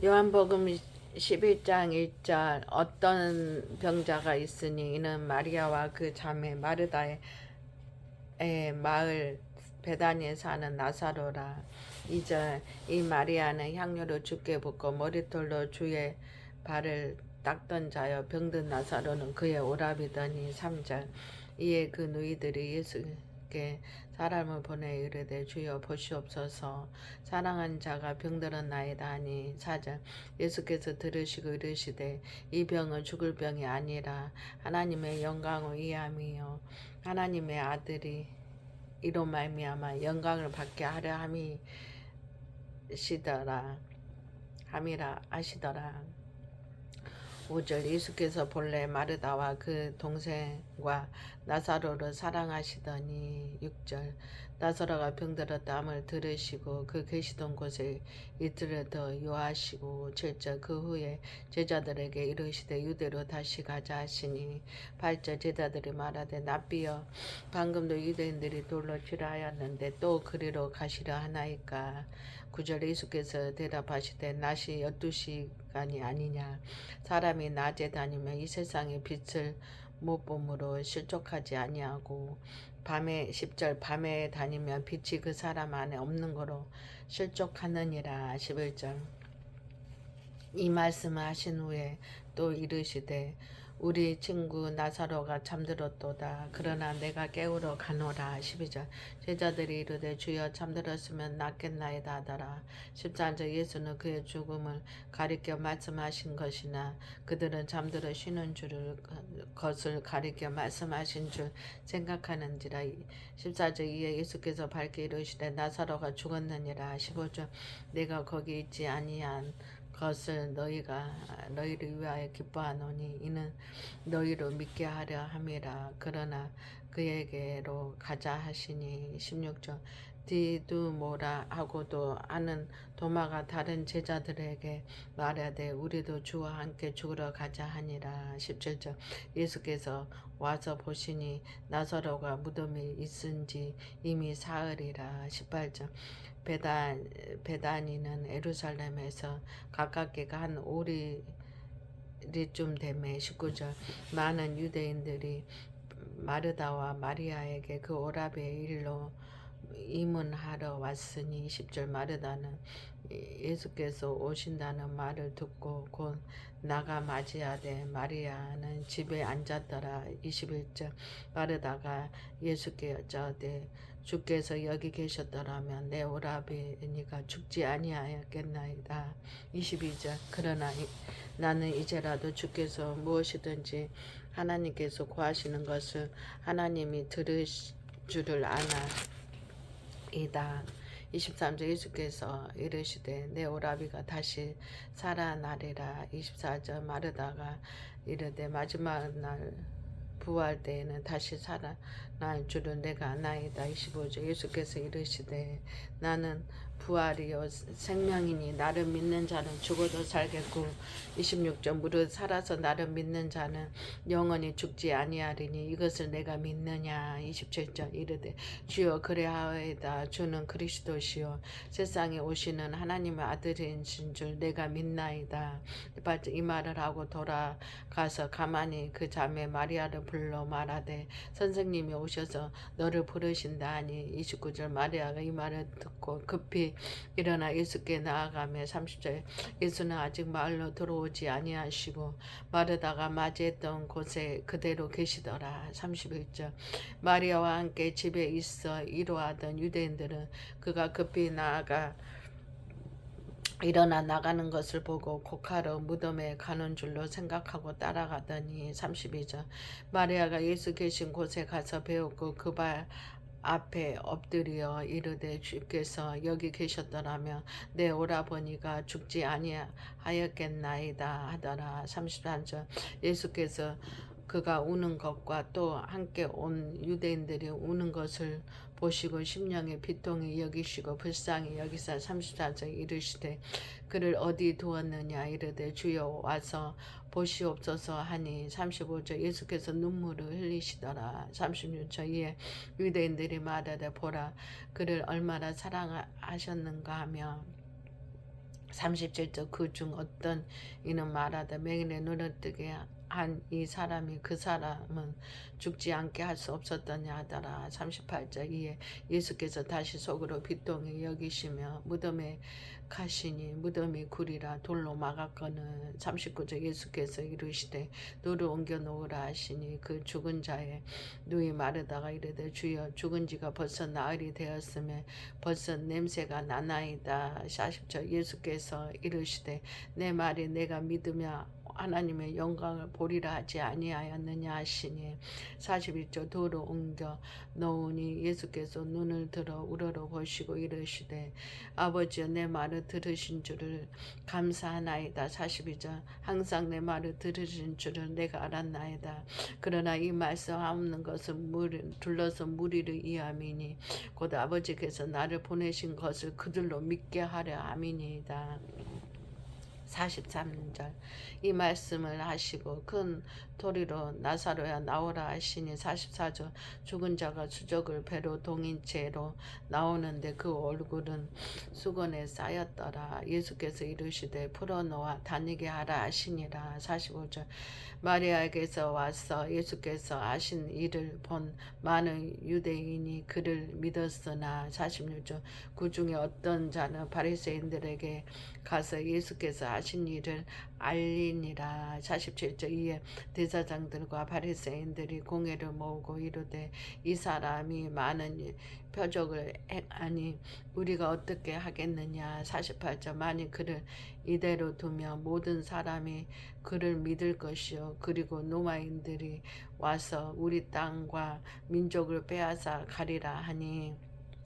요한복음 11장 1절 어떤 병자가 있으니 이는 마리아와 그 자매 마르다의 마을 베다니에 사는 나사로라. 2절 이 마리아는 향료로 주께 붓고 머리털로 주의 발을 닦던 자여 병든 나사로는 그의 오라비더니. 3절 이에 그 누이들이 예수께 사람을 보내 이르되 주여 보시옵소서 사랑하는 자가 병들었나이다 하니. 4절 예수께서 들으시고 이르시되 이 병은 죽을 병이 아니라 하나님의 영광을 위함이요 하나님의 아들이 이로 말미암아 영광을 받게 하려 함이라 하시더라. 5절 예수께서 본래 마르다와 그 동생과 나사로를 사랑하시더니. 6절 나사로가 병들었다함을 들으시고 그 계시던 곳에 이틀을 더 유하시고. 7절 그 후에 제자들에게 이르시되 유대로 다시 가자 하시니. 8절 제자들이 말하되 납비여 방금도 유대인들이 돌로 치라 하였는데 또 그리로 가시려 하나이까. 9절 예수께서 대답하시되 낮이 12시간이 아니냐 사람이 낮에 다니면 이 세상의 빛을 못 봄으로 실족하지 아니하고 10절 밤에 다니면 빛이 그 사람 안에 없는 거로 실족하느니라. 11절 이 말씀을 하신 후에 또 이르시되 우리 친구 나사로가 잠들었도다. 그러나 내가 깨우러 가노라. 12절 제자들이 이르되 주여 잠들었으면 낫겠나이다 하더라. 14절 예수는 그의 죽음을 가리켜 말씀하신 것이나 그들은 잠들어 쉬는 것을 가리켜 말씀하신 줄 생각하는지라. 14절 이에 예수께서 밝게 이르시되 나사로가 죽었느니라. 15절 내가 거기 있지 아니한 것을 너희를 위하여 기뻐하노니 이는 너희로 믿게 하려 함이라. 그러나 그에게로 가자 하시니. 16절 디두모라 하고도 아는 도마가 다른 제자들에게 말하되 우리도 주와 함께 죽으러 가자 하니라. 17절 예수께서 와서 보시니 나사로가 무덤에 있은지 이미 사흘이라. 18절 베다니는 예루살렘에서 가깝게 한 오리쯤 되매. 19절 많은 유대인들이 마르다와 마리아에게 그 오라비의 일로 이문하러 왔으니. 20절 마르다는 예수께서 오신다는 말을 듣고 곧 나가 맞이하되 마리아는 집에 앉았더라. 21절 마르다가 예수께 여짜오되 주께서 여기 계셨더라면 내 오라비니가 죽지 아니하였겠나이다. 22절 그러나 나는 이제라도 주께서 무엇이든지 하나님께서 구하시는 것을 하나님이 들으실 줄을 아나이다. 23절 예수께서 이르시되 내 오라비가 다시 살아나리라. 24절 마르다가 이르되 마지막 날 부활 때에는 다시 살아날 줄은 내가 아나이다. 25절 예수께서 이르시되 나는 부활이요 생명이니 나를 믿는 자는 죽어도 살겠고 26절 무릇 살아서 나를 믿는 자는 영원히 죽지 아니하리니 이것을 내가 믿느냐. 27절 이르되 주여 그리하오이다. 주는 그리스도시요 세상에 오시는 하나님의 아들이신 줄 내가 믿나이다. 이 말을 하고 돌아가서 가만히 그 자매 마리아를 불러 말하되 선생님이 오셔서 너를 부르신다 하니. 29절 마리아가 이 말을 듣고 급히 일어나 예수께 나아가며. 30절 예수는 아직 마을로 들어오지 아니하시고 마르다가 맞이했던 곳에 그대로 계시더라. 31절 마리아와 함께 집에 있어 이로하던 유대인들은 그가 급히 일어나 나가는 것을 보고 곡하러 무덤에 가는 줄로 생각하고 따라가더니. 32절 마리아가 예수 계신 곳에 가서 배웠고 그 발 앞에 엎드려 이르되 주께서 여기 계셨더라면 내 오라버니가 죽지 아니하였겠나이다 하더라. 33절 예수께서 그가 우는 것과 또 함께 온 유대인들이 우는 것을 보시고 심령의 비통히 여기시고 불쌍히 여기사 34절 이르시되 그를 어디 두었느냐 이르되 주여 와서 보시옵소서 하니. 35절 예수께서 눈물을 흘리시더라. 36절 이에 유대인들이 말하되 보라 그를 얼마나 사랑하셨는가 하며 37절 그 중 어떤 이는 말하다 맹인의 눈을 뜨게 한 이 사람이 그 사람은 죽지 않게 할 수 없었더냐 하더라. 38절 이에 예수께서 다시 속으로 비통히 여기시며 무덤에 가시니 무덤이 굴이라 돌로 막았거늘. 39절 예수께서 이르시되 돌을 옮겨 놓으라 하시니 그 죽은 자의 누이 마르다가 이르되 주여 죽은 지가 벌써 나흘이 되었으며 벌써 냄새가 나나이다. 40절 예수께서 이르시되 내 말이 내가 믿으며 하나님의 영광을 보리라 하지 아니하였느냐 하시니 41절 돌을 옮겨 놓으니 예수께서 눈을 들어 우러러 보시고 이르시되 아버지여 내 말을 들으신 줄을 감사하나이다. 42절 항상 내 말을 들으신 줄을 내가 알았나이다. 그러나 이 말씀 없는 것은 둘러서 무리를 이함이니 곧 아버지께서 나를 보내신 것을 그들로 믿게 하려 함이니이다. 43절 이 말씀을 하시고 큰 소리로 나사로야 나오라 하시니 44절 죽은 자가 수족을 배로 동인 채로 나오는데 그 얼굴은 수건에 쌓였더라. 예수께서 이르시되 풀어놓아 다니게 하라 하시니라. 45절 마리아에게서 와서 예수께서 하신 일을 본 많은 유대인이 그를 믿었으나 46절 그 중에 어떤 자는 바리새인들에게 가서 예수께서 하신 일을 알리니라. 47절 이에 대사장들과 바리새인들이 공회를 모으고 이르되 이 사람이 많은 표적을 행하니 우리가 어떻게 하겠느냐. 48절 만일 그를 이대로 두면 모든 사람이 그를 믿을 것이요 그리고 로마인들이 와서 우리 땅과 민족을 빼앗아 가리라 하니.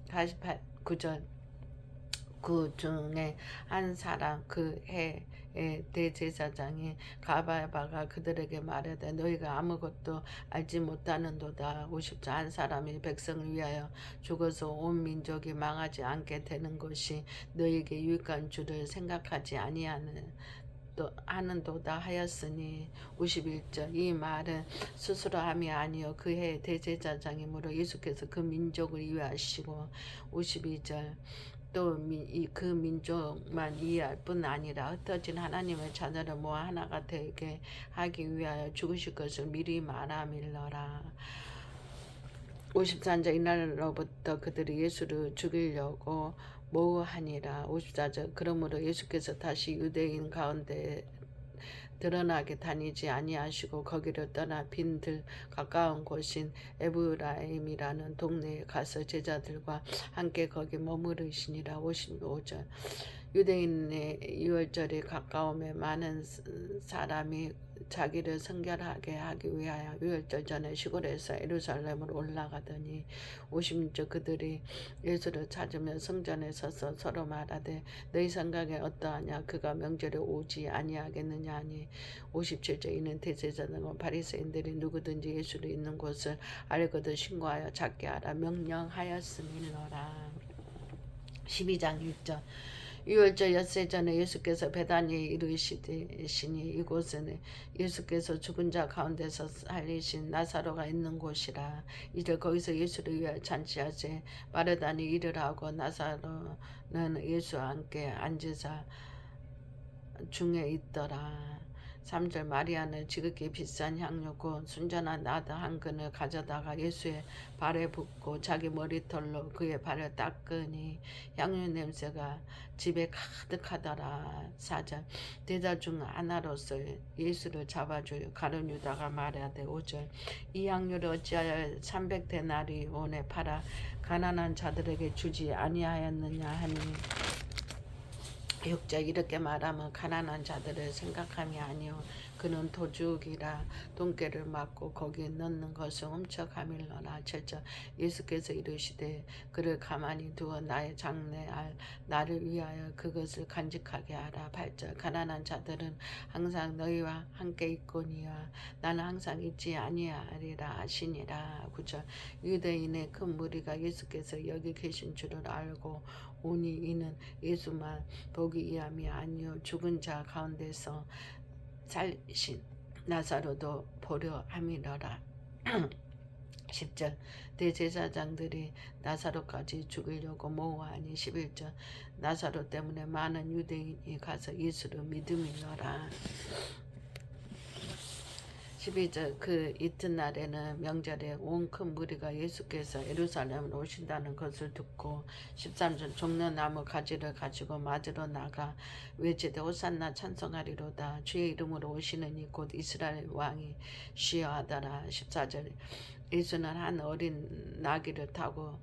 48절 그 중에 한 사람 그 해의 대제사장이 가바바가 그들에게 말하되 너희가 아무것도 알지 못하는도다. 50절 한 사람이 백성을 위하여 죽어서 온 민족이 망하지 않게 되는 것이 너희에게 유익한 줄을 생각하지 아니하는 하는도다 하였으니. 51절 이 말은 스스로 함이 아니요 그해 대제사장이므로 예수께서 그 민족을 이해하시고. 52절 또 그 민족만 이해할 뿐 아니라 흩어진 하나님의 자녀를 모아 하나가 되게 하기 위하여 죽으실 것을 미리 말함일러라. 53절 이날로부터 그들이 예수를 죽이려고 모하니라. 54절 그러므로 예수께서 다시 유대인 가운데 드러나게 다니지 아니하시고 거기를 떠나 빈들 가까운 곳인 에브라임이라는 동네에 가서 제자들과 함께 거기 머무르시니라. 55절 유대인의 유월절이 가까움에 많은 사람이 자기를 성결하게 하기 위하여 유월절 전에 시골에서 예루살렘으로 올라가더니 56절 그들이 예수를 찾으며 성전에 서서 서로 말하되 너희 생각에 어떠하냐 그가 명절에 오지 아니하겠느냐 하니 57절 이는 대제사장과 바리새인들이 누구든지 예수를 있는 곳을 알거든 신고하여 찾게 하라 명령하였음이로라. 12장 1절 유월절 엿새 전에 예수께서 베다니에 이르시니 이곳은 예수께서 죽은 자 가운데서 살리신 나사로가 있는 곳이라. 이제 거기서 예수를 위하여 잔치하되 마르다니 일을 하고 나사로는 예수와 함께 앉으사 중에 있더라. 3절 마리아는 지극히 비싼 향료 곧 순전한 나드 한 근을 가져다가 예수의 발에 붓고 자기 머리털로 그의 발을 닦으니 향유 냄새가 집에 가득하더라. 4절 대자 중 하나로서 예수를 잡아줄 가룟 유다가 말하되 5절 이 향유를 어찌하여 300데나리온에 팔아 가난한 자들에게 주지 아니하였느냐 하니 6절 이렇게 말하면 가난한 자들을 생각함이 아니요 그는 도둑이라 돈깨를 맞고 거기에 넣는 것을 훔쳐가밀러라. 7절 예수께서 이르시되 그를 가만히 두어 나의 장래할 나를 위하여 그것을 간직하게 하라. 8절 가난한 자들은 항상 너희와 함께 있거니와 나는 항상 있지 아니하리라 하시니라. 9절 유대인의 큰 무리가 예수께서 여기 계신 줄을 알고 오니 이는 예수만 보기 위함이 아니요 죽은 자 가운데서 살리신 나사로도 보려 함이러라. 10절 대제사장들이 나사로까지 죽이려고 모호하니 11절 나사로 때문에 많은 유대인이 가서 예수를 믿음이더라. 12절 그 이튿날에는 명절에 온 큰 무리가 예수께서 예루살렘으로 오신다는 것을 듣고 13절 종려나무 가지를 가지고 맞으러 나가 외치되 호산나 찬송하리로다 주의 이름으로 오시느니 곧 이스라엘 왕이 시여 하더라. 14절 예수는 한 어린 나귀를 타고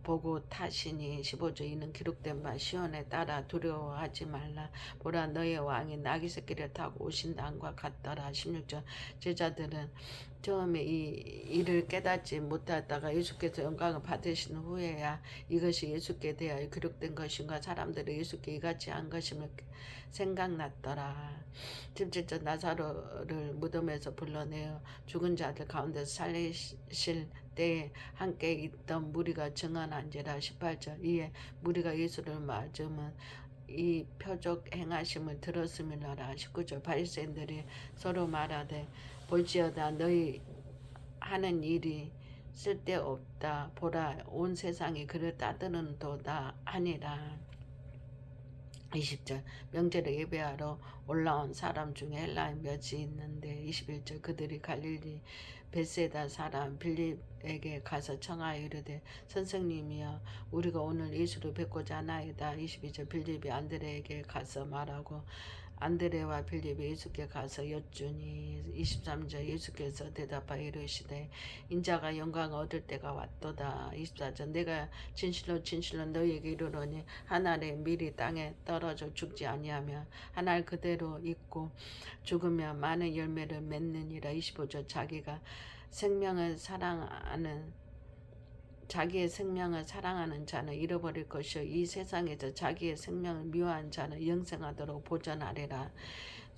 보고 타시니 15절 이는 기록된 바 시온에 따라 두려워하지 말라 보라 너의 왕이 나귀 새끼를 타고 오신다함과 같더라. 16절 제자들은 처음에 이 일을 깨닫지 못하다가 예수께서 영광을 받으신 후에야 이것이 예수께 대하여 기록된 것인가 사람들이 예수께 이같이 한 것임을 생각났더라. 17절 나사로를 무덤에서 불러내어 죽은 자들 가운데서 살리실 때에 함께 있던 무리가 증언한지라. 18절 이에 무리가 예수를 맞으면 이 표적 행하심을 들었음이라. 19절 바리새인들이 서로 말하되 볼지어다 너희 하는 일이 쓸데없다 보라 온 세상이 그를 따르는도다 하니라. 20절 명절에 예배하러 올라온 사람 중에 헬라인 몇이 있는데 21절 그들이 갈릴리 벳세다 사람 빌립에게 가서 청하여 이르되 선생님이여 우리가 오늘 예수를 뵙고자 하나이다. 22절 빌립이 안드레에게 가서 말하고 안드레와 빌립이 예수께 가서 여쭈니 23절 예수께서 대답하여 이르시되 인자가 영광을 얻을 때가 왔도다. 24절 내가 진실로 진실로 너희에게 이르노니 한 알이 미리 땅에 떨어져 죽지 아니하며 한 알 그대로 있고 죽으면 많은 열매를 맺느니라. 25절 자기의 생명을 사랑하는 자는 잃어버릴 것이요 이 세상에서 자기의 생명을 미워한 자는 영생하도록 보전하리라.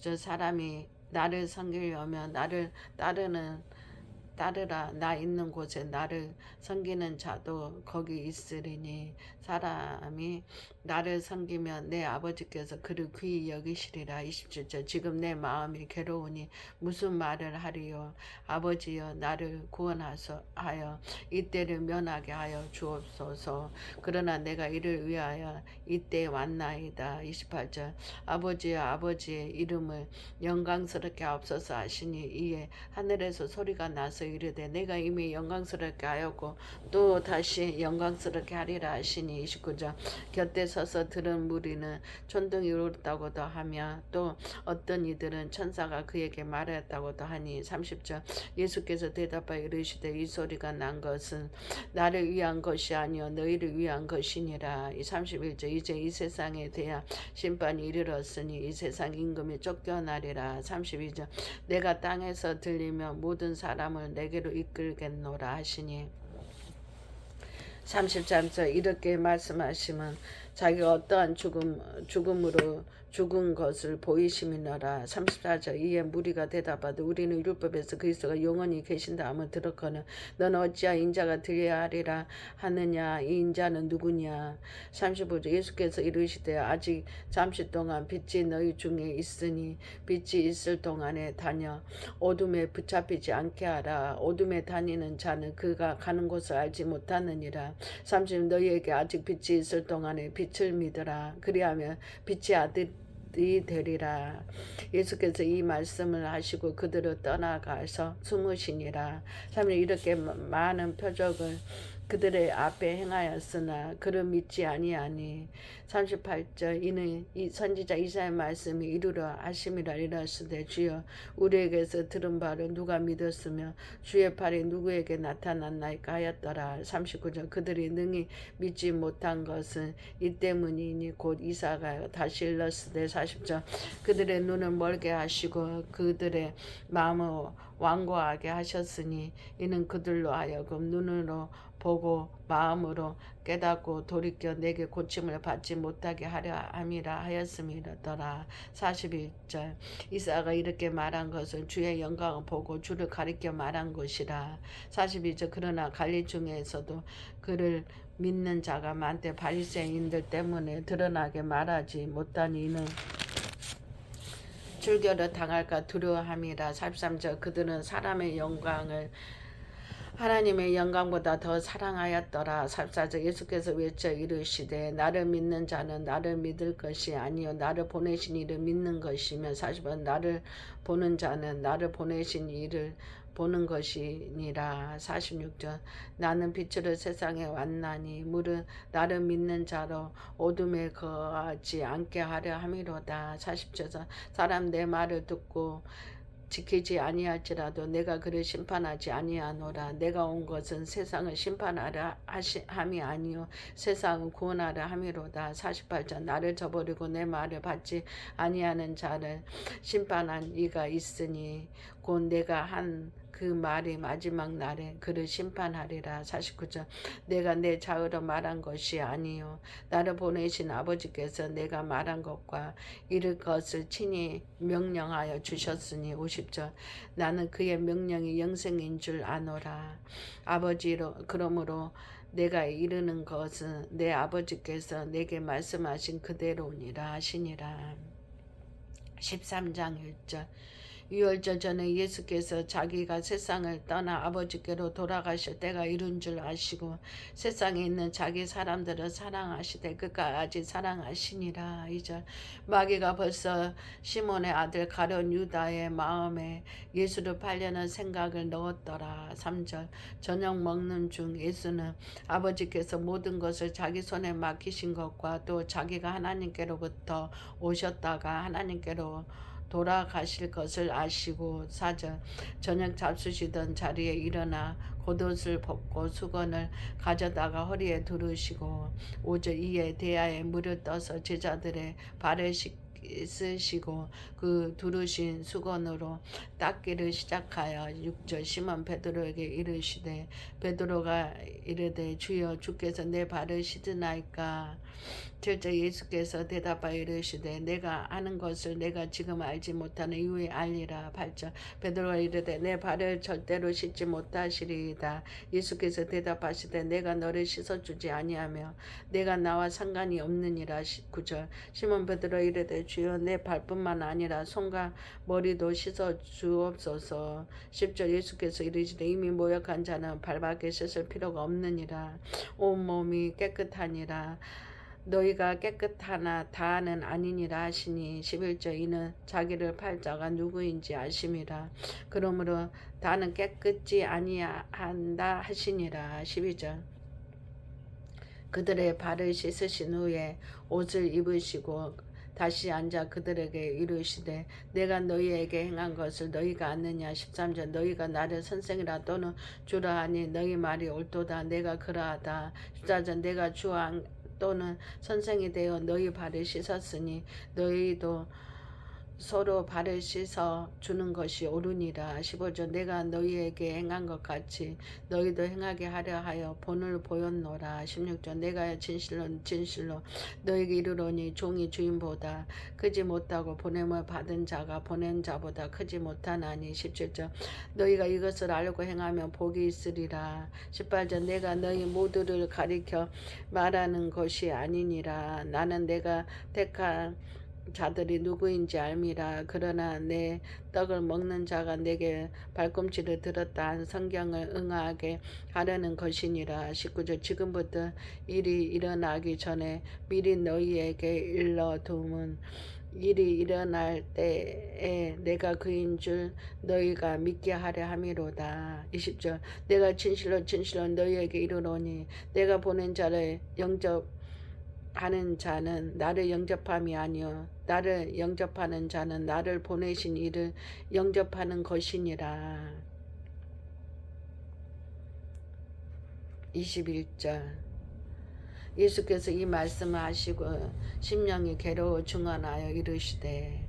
저 사람이 나를 섬기려면 나를 따르라. 나 있는 곳에 나를 섬기는 자도 거기 있으리니 사람이 나를 섬기면 내 아버지께서 그를 귀히 여기시리라. 27절 지금 내 마음이 괴로우니 무슨 말을 하리요 아버지여 나를 구원하여 이때를 면하게 하여 주옵소서. 그러나 내가 이를 위하여 이때에 왔나이다. 28절 아버지여 아버지의 이름을 영광스럽게 하옵소서 하시니 이에 하늘에서 소리가 나서 이르되 내가 이미 영광스럽게 하였고 또 다시 영광스럽게 하리라 하시니 29절 곁에 서서 들은 무리는 천둥이 울었다고도 하며 또 어떤 이들은 천사가 그에게 말하였다고도 하니 30절 예수께서 대답하여 이르시되 이 소리가 난 것은 나를 위한 것이 아니요 너희를 위한 것이니라. 31절 이제 이 세상에 대한 심판이 이르렀으니 이 세상 임금이 쫓겨나리라. 32절 내가 땅에서 들리며 모든 사람을 내게로 이끌겠노라 하시니 33절 이렇게 말씀하시면 자기가 어떠한 죽음으로 죽은 것을 보이심이너라. 34절 이에 무리가 대답하되 우리는 율법에서 그리스도가 영원히 계신다 함을 들었거늘 너는 어찌하여 인자가 들려야 하리라 하느냐 이 인자는 누구냐. 35절 예수께서 이르시되 아직 잠시 동안 빛이 너희 중에 있으니 빛이 있을 동안에 다녀 어둠에 붙잡히지 않게 하라. 어둠에 다니는 자는 그가 가는 곳을 알지 못하느니라. 30 너희에게 아직 빛이 있을 동안에 빛을 믿으라. 그리하면 빛의 아들이 되리라. 예수께서 이 말씀을 하시고 그들을 떠나가서 숨으시니라. 3절 이렇게 많은 표적을 그들의 앞에 행하였으나 그를 믿지 아니하니 38절 이는 이 선지자 이사야의 말씀이 이루려 하심이라. 이르시되 주여 우리에게서 들은 바를 누가 믿었으며 주의 팔이 누구에게 나타났나이까 하였더라. 39절 그들이 능히 믿지 못한 것은 이 때문이니 곧 이사가 다시 일렀으되 40절 그들의 눈을 멀게 하시고 그들의 마음을 완고하게 하셨으니 이는 그들로 하여금 눈으로 보고 마음으로 깨닫고 돌이켜 내게 고침을 받지 못하게 하려 함이라 하였음이더라. 41절 이사가 이렇게 말한 것은 주의 영광을 보고 주를 가리켜 말한 것이라. 42절 그러나 갈릴 중에서도 그를 믿는 자가 많되 바리새인들 때문에 드러나게 말하지 못하니 이는 출교를 당할까 두려워함이라. 43절 그들은 사람의 영광을 하나님의 영광보다 더 사랑하였더라. 14절 예수께서 외쳐 이르시되 나를 믿는 자는 나를 믿을 것이 아니요 나를 보내신 이를 믿는 것이며 40번 나를 보는 자는 나를 보내신 이를 보는 것이니라. 46절 나는 빛으로 세상에 왔나니 무릇 나를 믿는 자로 어둠에 거하지 않게 하려 함이로다. 40절 사람 내 말을 듣고 지키지 아니할지라도 내가 그를 심판하지 아니하노라. 내가 온 것은 세상을 심판하려 함이 아니요 세상을 구원하려 함이로다. 48절 나를 저버리고 내 말을 받지 아니하는 자를 심판한 이가 있으니 곧 내가 한 그 말이 마지막 날에 그를 심판하리라. 49절 내가 내 자으로 말한 것이 아니요 나를 보내신 아버지께서 내가 말한 것과 이를 것을 친히 명령하여 주셨으니. 50절 나는 그의 명령이 영생인 줄 아노라. 아버지로 그러므로 내가 이르는 것은 내 아버지께서 내게 말씀하신 그대로니라 하시니라. 13장 1절 유월절 전에 예수께서 자기가 세상을 떠나 아버지께로 돌아가실 때가 이른 줄 아시고 세상에 있는 자기 사람들을 사랑하시되 끝까지 사랑하시니라. 2절 마귀가 벌써 시몬의 아들 가룟 유다의 마음에 예수를 팔려는 생각을 넣었더라. 3절 저녁 먹는 중 예수는 아버지께서 모든 것을 자기 손에 맡기신 것과 또 자기가 하나님께로부터 오셨다가 하나님께로 돌아가실 것을 아시고 4절 저녁 잡수시던 자리에 일어나 겉옷을 벗고 수건을 가져다가 허리에 두르시고 5절 이에 대야에 물을 떠서 제자들의 발을 씻으시고 그 두르신 수건으로 닦기를 시작하여 6절 시몬 베드로에게 이르시되 베드로가 이르되 주여 주께서 내 발을 씻으나이까. 7절 예수께서 대답하여 이르시되 내가 아는 것을 내가 지금 알지 못하는 이후에 알리라. 8절 베드로가 이르되 내 발을 절대로 씻지 못하시리이다. 예수께서 대답하시되 내가 너를 씻어주지 아니하며 내가 나와 상관이 없느니라. 9절 시몬 베드로 이르되 주여 내 발뿐만 아니라 손과 머리도 씻어 주옵소서. 10절 예수께서 이르시되 이미 모욕한 자는 발밖에 씻을 필요가 없느니라. 온 몸이 깨끗하니라. 너희가 깨끗하나 다는 아니니라 하시니. 11절 이는 자기를 팔 자가 누구인지 아심이라. 그러므로 다는 깨끗지 아니한다 하시니라. 12절 그들의 발을 씻으신 후에 옷을 입으시고 다시 앉아 그들에게 이르시되 내가 너희에게 행한 것을 너희가 아느냐. 13절 너희가 나를 선생이라 또는 주라 하니 너희 말이 옳도다. 내가 그러하다. 14절 내가 주 또는 선생이 되어 너희 발을 씻었으니 너희도 서로 발을 씻어 주는 것이 옳으니라. 15절 내가 너희에게 행한 것 같이 너희도 행하게 하려 하여 본을 보였노라. 16절 내가 진실로 너희에게 이르노니 종이 주인보다 크지 못하고 보냄을 받은 자가 보낸 자보다 크지 못하나니. 17절 너희가 이것을 알고 행하면 복이 있으리라. 18절 내가 너희 모두를 가리켜 말하는 것이 아니니라. 나는 내가 택한 자들이 누구인지 알미라. 그러나 내 떡을 먹는 자가 내게 발꿈치를 들었다 한 성경을 응하게 하려는 것이니라. 19절 지금부터 일이 일어나기 전에 미리 너희에게 일러둠은 일이 일어날 때에 내가 그인 줄 너희가 믿게 하려 함이로다. 20절 내가 진실로 너희에게 이르노니 내가 보낸 자를 영접하는 자는 나를 영접함이 아니요 나를 영접하는 자는 나를 보내신 이를 영접하는 것이니라. 21절 예수께서 이 말씀을 하시고 심령이 괴로워 중언하여 이르시되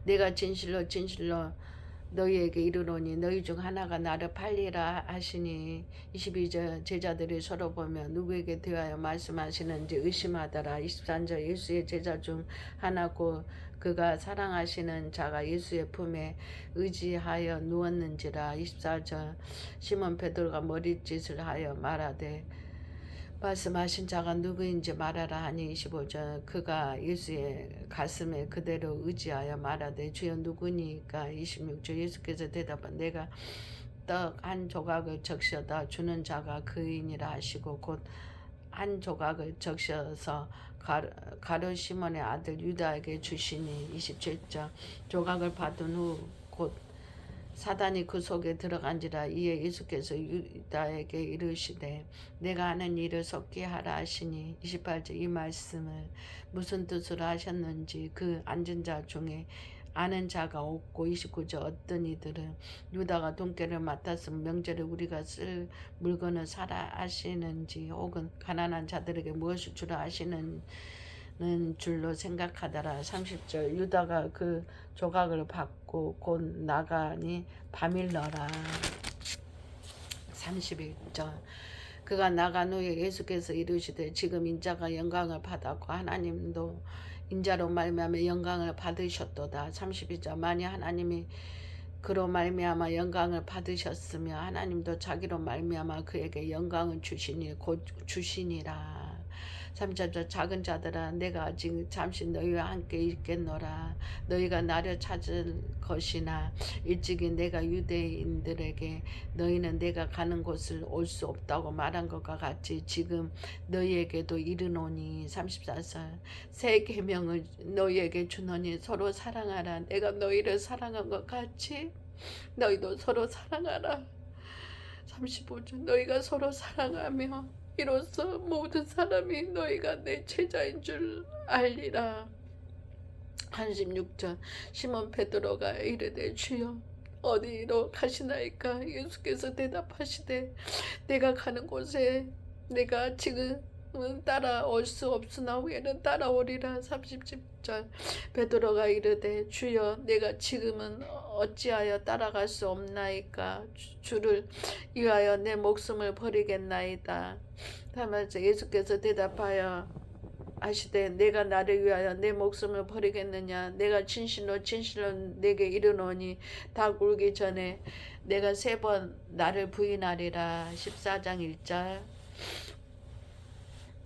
내가 진실로 너희에게 이르노니 너희 중 하나가 나를 팔리라 하시니. 22절 제자들이 서로 보며 누구에게 대하여 말씀하시는지 의심하더라. 23절 예수의 제자 중 하나고 그가 사랑하시는 자가 예수의 품에 의지하여 누웠는지라. 24절 시몬 베드로가 머릿짓을 하여 말하되 말씀하신 자가 누구인지 말하라 하니 25절 그가 예수의 가슴에 그대로 의지하여 말하되 주여 누구니까 26절 예수께서 대답한 내가 떡 한 조각을 적셔다 주는 자가 그이니라 하시고 곧 한 조각을 적셔서 가룟 시몬의 아들 유다에게 주시니 27절 조각을 받은 후 곧 사단이 그 속에 들어간지라. 이에 예수께서 유다에게 이르시되 내가 하는 일을 속히 하라 하시니 28절 이 말씀을 무슨 뜻으로 하셨는지 그 앉은 자 중에 아는 자가 없고 29절 어떤 이들은 유다가 돈깨를 맡았으면 명절에 우리가 쓸 물건을 사라 하시는지 혹은 가난한 자들에게 무엇을 주라 하시는 줄로 생각하더라. 30절 유다가 그 조각을 받고 곧 나가니 밤일러라. 31절 그가 나간 후에 예수께서 이르시되 지금 인자가 영광을 받았고 하나님도 인자로 말미암아 영광을 받으셨도다. 32절 만약 하나님이 그로 말미암아 영광을 받으셨으며 하나님도 자기로 말미암아 그에게 영광을 주시니 곧 주시니라. 3절 작은 자들아 내가 아직 잠시 너희와 함께 있겠노라. 너희가 나를 찾을 것이나 일찍이 내가 유대인들에게 너희는 내가 가는 곳을 올 수 없다고 말한 것과 같이 지금 너희에게도 이르노니. 34절 새 계명을 너희에게 주노니 서로 사랑하라. 내가 너희를 사랑한 것 같이 너희도 서로 사랑하라. 35절 너희가 서로 사랑하며 이로써 모든 사람이 너희가 내 제자인 줄 알리라. 36절 시몬 베드로가 이르되 주여 어디로 가시나이까. 예수께서 대답하시되 내가 가는 곳에 내가 지금은 따라올 수 없으나 후에는 따라오리라. 30절 베드로가 이르되 주여 내가 지금은 어찌하여 따라갈 수 없나이까. 주를 위하여 내 목숨을 버리겠나이다. 다만 예수께서 대답하여 하시되 내가 나를 위하여 내 목숨을 버리겠느냐. 내가 진실로 내게 이르노니 닭 울기 전에 내가 3번 나를 부인하리라. 14장 1절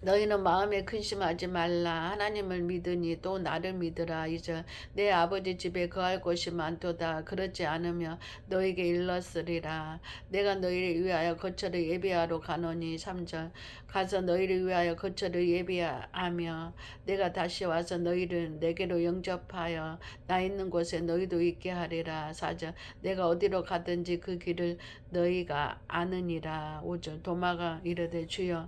너희는 마음에 근심하지 말라. 하나님을 믿으니 또 나를 믿으라. 이제 내 아버지 집에 거할 곳이 많도다. 그렇지 않으며 너희에게 일렀으리라. 내가 너희를 위하여 거처를 예비하러 가노니. 3절 가서 너희를 위하여 거처를 예비하며 내가 다시 와서 너희를 내게로 영접하여 나 있는 곳에 너희도 있게 하리라. 4절 내가 어디로 가든지 그 길을 너희가 아느니라. 5절 도마가 이르되 주여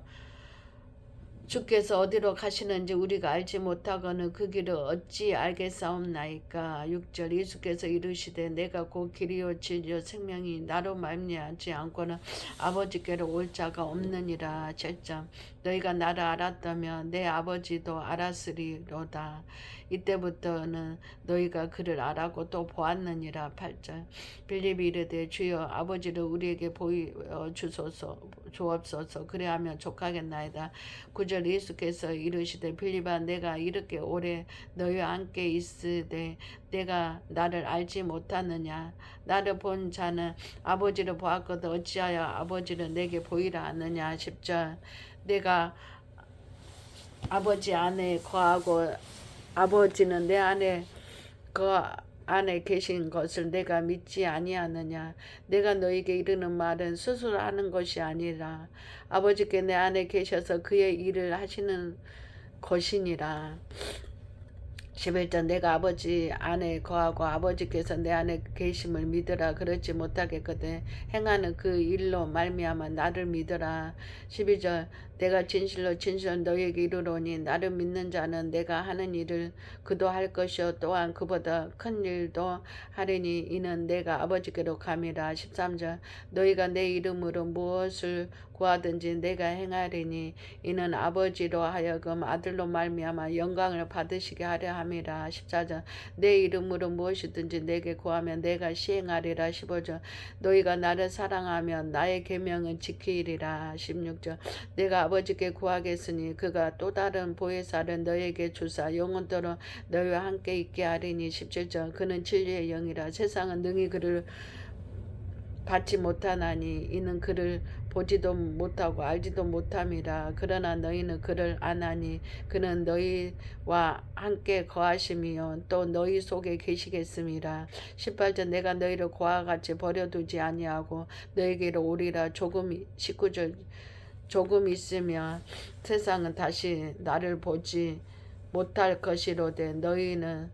주께서 어디로 가시는지 우리가 알지 못하거늘 그 길을 어찌 알겠사옵나이까. 6절 예수께서 이르시되 내가 곧 길이요 진리요 생명이 나로 말미암지 않고는 아버지께로 올 자가 없느니라. 7절 너희가 나를 알았다면 내 아버지도 알았으리로다. 이때부터는 너희가 그를 알았고 또 보았느니라. 8절 빌립이 이르되 주여 아버지를 우리에게 주옵소서 그래하면 족하겠나이다. 9절 예수께서 이르시되 빌립아 내가 이렇게 오래 너희와 함께 있으되 내가 나를 알지 못하느냐. 나를 본 자는 아버지를 보았거든 어찌하여 아버지를 내게 보이라 하느냐. 10절 내가 아버지 안에 거하고 아버지는 내 안에 계신 것을 내가 믿지 아니하느냐. 내가 너에게 이르는 말은 스스로 하는 것이 아니라 아버지께 내 안에 계셔서 그의 일을 하시는 것이니라. 11절 내가 아버지 안에 거하고 아버지께서 내 안에 계심을 믿으라. 그렇지 못하겠거든 행하는 그 일로 말미암아 나를 믿으라. 12절 내가 진실로 너희에게 이르노니 나를 믿는 자는 내가 하는 일을 그도 할 것이요 또한 그보다 큰 일도 하리니 이는 내가 아버지께로 감이라. 13절 너희가 내 이름으로 무엇을 구하든지 내가 행하리니 이는 아버지로 하여금 아들로 말미암아 영광을 받으시게 하려 함이라. 14절 내 이름으로 무엇이든지 내게 구하면 내가 시행하리라. 15절 너희가 나를 사랑하면 나의 계명은 지키리라. 16절 내가 아버지께 구하겠으니 그가 또 다른 보혜사를 너희에게 주사 영원토록 너희와 함께 있게 하리니. 17절 그는 진리의 영이라 세상은 능히 그를 받지 못하나니 이는 그를 보지도 못하고 알지도 못함이라. 그러나 너희는 그를 아나니 그는 너희와 함께 거하심이요 또 너희 속에 계시겠음이라. 18절 내가 너희를 고와 같이 버려두지 아니하고 너희에게로 오리라. 19절 조금 있으면 세상은 다시 나를 보지 못할 것이로되 너희는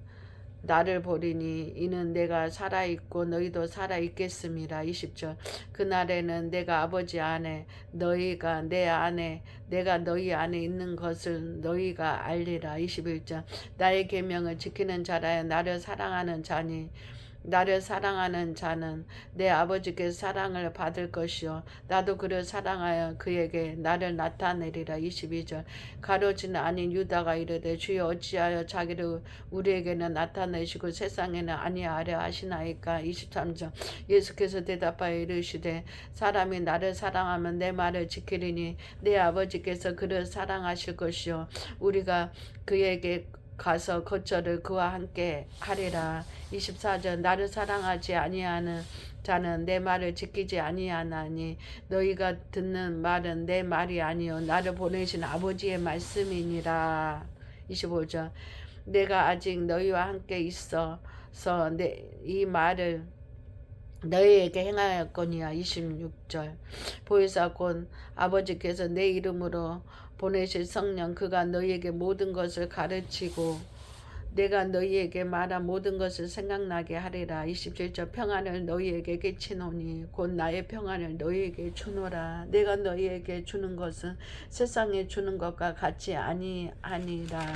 나를 보리니 이는 내가 살아있고 너희도 살아있겠음이라. 20절 그날에는 내가 아버지 안에 너희가 내 안에 내가 너희 안에 있는 것을 너희가 알리라. 21절 나의 계명을 지키는 자라야 나를 사랑하는 자니 나를 사랑하는 자는 내 아버지께 사랑을 받을 것이요 나도 그를 사랑하여 그에게 나를 나타내리라. 22절 가룟진 아닌 유다가 이르되 주여 어찌하여 자기를 우리에게는 나타내시고 세상에는 아니하려 하시나이까. 23절 예수께서 대답하여 이르시되 사람이 나를 사랑하면 내 말을 지키리니 내 아버지께서 그를 사랑하실 것이요 우리가 그에게 가서 거처를 그와 함께 하리라. 24절 나를 사랑하지 아니하는 자는 내 말을 지키지 아니하나니 너희가 듣는 말은 내 말이 아니요 나를 보내신 아버지의 말씀이니라. 25절 내가 아직 너희와 함께 있어서 이 말을 너희에게 행하였거니와. 26절 보혜사 곧 아버지께서 내 이름으로 보내실 성령 그가 너희에게 모든 것을 가르치고 내가 너희에게 말한 모든 것을 생각나게 하리라. 27절 평안을 너희에게 끼치노니 곧 나의 평안을 너희에게 주노라. 내가 너희에게 주는 것은 세상에 주는 것과 같이 아니하니라.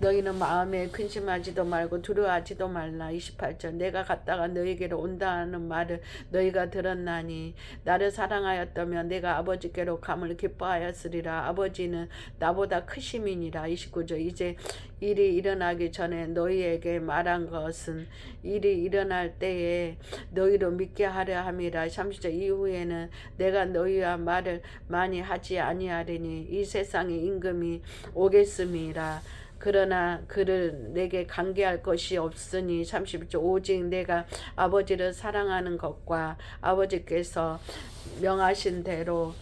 너희는 마음에 근심하지도 말고 두려워하지도 말라. 28절 내가 갔다가 너희에게로 온다는 말을 너희가 들었나니 나를 사랑하였다면 내가 아버지께로 감을 기뻐하였으리라. 아버지는 나보다 크심이니라. 29절 이제 일이 일어나기 전에 너희에게 말한 것은 일이 일어날 때에 너희로 믿게 하려 함이라. 30절 이후에는 내가 너희와 말을 많이 하지 아니하리니 이 세상의 임금이 오겠음이라. 그러나 그를 내게 관계할 것이 없으니 30절 오직 내가 아버지를 사랑하는 것과 아버지께서 명하신 대로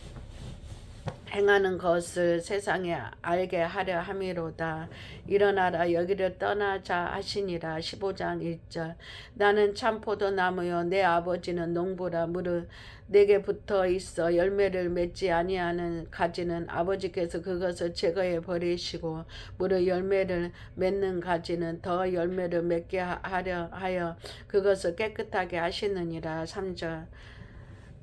행하는 것을 세상에 알게 하려 함이로다. 일어나라 여기를 떠나자 하시니라. 15장 1절 나는 참 포도나무요 내 아버지는 농부라. 무릇 내게 붙어 있어 열매를 맺지 아니하는 가지는 아버지께서 그것을 제거해 버리시고 무릇 열매를 맺는 가지는 더 열매를 맺게 하려 하여 그것을 깨끗하게 하시느니라. 3절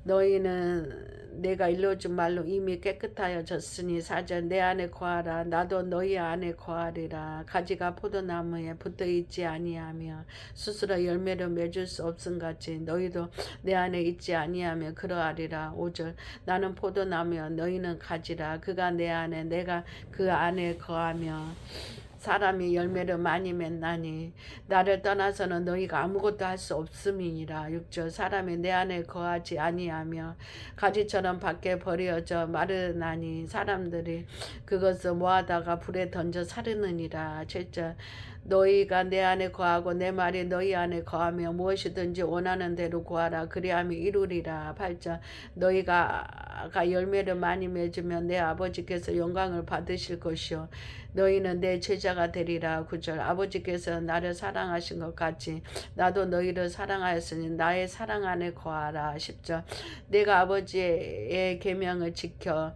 너희는 내가 일러준 말로 이미 깨끗하여졌으니 4절 내 안에 거하라 나도 너희 안에 거하리라. 가지가 포도나무에 붙어있지 아니하며 스스로 열매를 맺을 수 없음같이 너희도 내 안에 있지 아니하며 그러하리라. 5절 나는 포도나무여 너희는 가지라. 그가 내 안에 내가 그 안에 거하며 사람이 열매를 많이 맺나니 나를 떠나서는 너희가 아무것도 할 수 없음이니라. 6절 사람이 내 안에 거하지 아니하며 가지처럼 밖에 버려져 마르나니 사람들이 그것을 모아다가 불에 던져 사르느니라. 7절 너희가 내 안에 거하고 내 말이 너희 안에 거하며 무엇이든지 원하는 대로 구하라 그리하면 이루리라. 8절 너희가 열매를 많이 맺으면 내 아버지께서 영광을 받으실 것이요 너희는 내 제자가 되리라. 9절 아버지께서 나를 사랑하신 것 같이 나도 너희를 사랑하였으니 나의 사랑 안에 거하라. 10절 내가 아버지의 계명을 지켜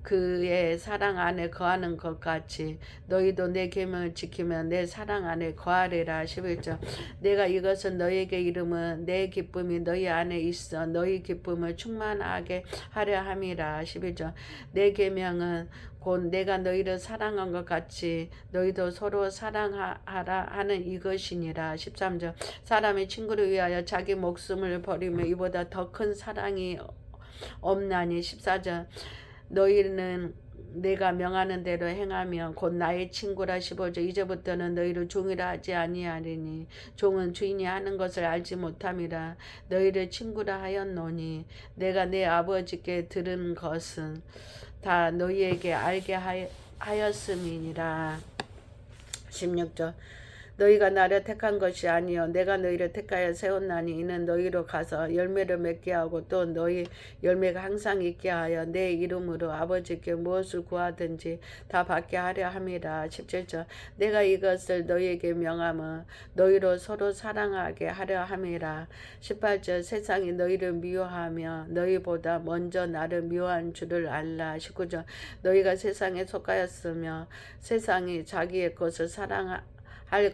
그의 사랑 안에 거하는 것 같이 너희도 내 계명을 지키면 내 사랑 안에 거하리라. 11절 내가 이것은 너희에게 이름은 내 기쁨이 너희 안에 있어 너희 기쁨을 충만하게 하려 함이라. 11절 내 계명은 곧 내가 너희를 사랑한 것 같이 너희도 서로 사랑하라 하는 이것이니라. 13절 사람이 친구를 위하여 자기 목숨을 버리며 이보다 더 큰 사랑이 없나니. 14절 너희는 내가 명하는 대로 행하면 곧 나의 친구라. 15절 이제부터는 너희를 종이라 하지 아니하리니 종은 주인이 하는 것을 알지 못함이라. 너희를 친구라 하였노니 내가 내 아버지께 들은 것은 다 너희에게 알게 하였음이니라. 16절 너희가 나를 택한 것이 아니요 내가 너희를 택하여 세웠나니 이는 너희로 가서 열매를 맺게 하고 또 너희 열매가 항상 있게 하여 내 이름으로 아버지께 무엇을 구하든지 다 받게 하려 함이라. 17절 내가 이것을 너희에게 명함은 너희로 서로 사랑하게 하려 함이라. 18절 세상이 너희를 미워하며 너희보다 먼저 나를 미워한 줄을 알라. 19절 너희가 세상에 속하였으며 세상이 자기의 것을 사랑할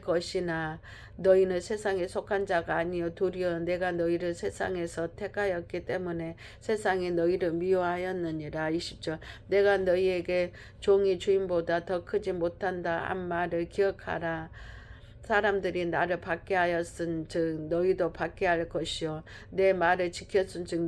것이나 너희는 세상에 속한 자가 아니요 도리어 내가 너희를 세상에서 택하였기 때문에 세상이 너희를 미워하였느니라. 20절 내가 너희에게 종이 주인보다 더 크지 못한다 한 말을 기억하라. 사람들이 나를 받게 하였은즉 너희도 받게 할 것이요 내 말을 지켰은즉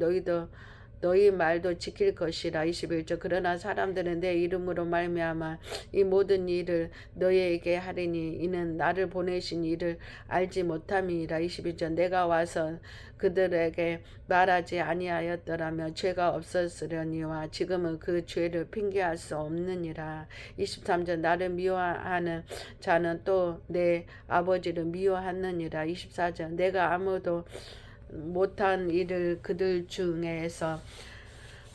너희 말도 지킬 것이라. 21절 그러나 사람들은 내 이름으로 말미암아 이 모든 일을 너희에게 하리니 이는 나를 보내신 이를 알지 못함이니라. 22절 내가 와서 그들에게 말하지 아니하였더라면 죄가 없었으려니와 지금은 그 죄를 핑계할 수 없느니라. 23절 나를 미워하는 자는 또 내 아버지를 미워하느니라. 24절 내가 아무도 못한 일을 그들 중에서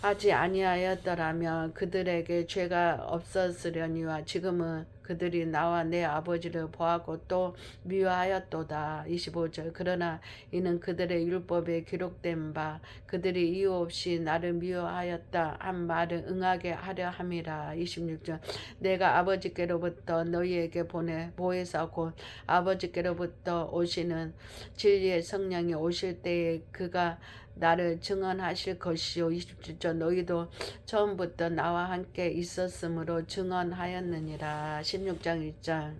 하지 아니하였더라면 그들에게 죄가 없었으려니와 지금은 그들이 나와 내 아버지를 보았고 또 미워하였도다. 25절 그러나 이는 그들의 율법에 기록된 바 그들이 이유 없이 나를 미워하였다 한 말을 응하게 하려 함이라. 26절 내가 아버지께로부터 너희에게 보내 보혜사 곧 아버지께로부터 오시는 진리의 성령이 오실 때에 그가 나를 증언하실 것이요. 27절 너희도 처음부터 나와 함께 있었으므로 증언하였느니라. 16장 1절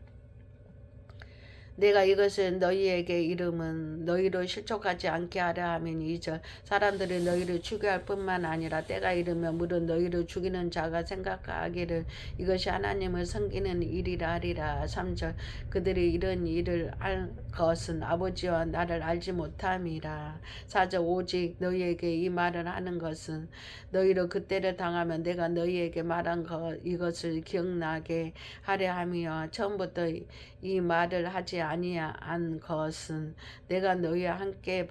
내가 이것을 너희에게 이름은 너희로 실족하지 않게 하려 함이니 2절 사람들이 너희를 추구할 뿐만 아니라 때가 이르면 무릇 너희를 죽이는 자가 생각하기를 이것이 하나님을 섬기는 일이라 하리라. 3절 그들이 이런 일을 할 것은 아버지와 나를 알지 못함이라. 4절 오직 너희에게 이 말을 하는 것은 너희로 그때를 당하면 내가 너희에게 말한 이것을 기억나게 하려 함이요 처음부터 이 말을 하지 아니한 것은 내가 너희와 함께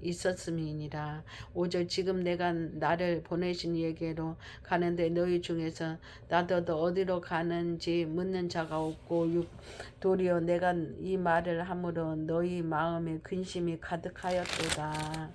있었음이니라. 5절 지금 내가 나를 보내신 이에게로 가는데 너희 중에서 나도 어디로 가는지 묻는 자가 없고 도리어 내가 이 말을 함으로 너희 마음에 근심이 가득하였도다.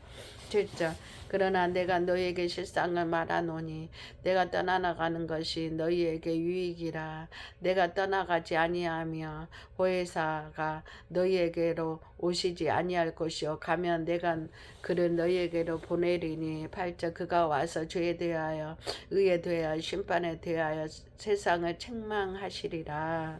7절 그러나 내가 너희에게 실상을 말하노니 내가 떠나가는 것이 너희에게 유익이라. 내가 떠나가지 아니하며 보혜사가 너희에게로 오시지 아니할 것이요 가면 내가 그를 너희에게로 보내리니 8절 그가 와서 죄에 대하여 의에 대하여 심판에 대하여 세상을 책망하시리라.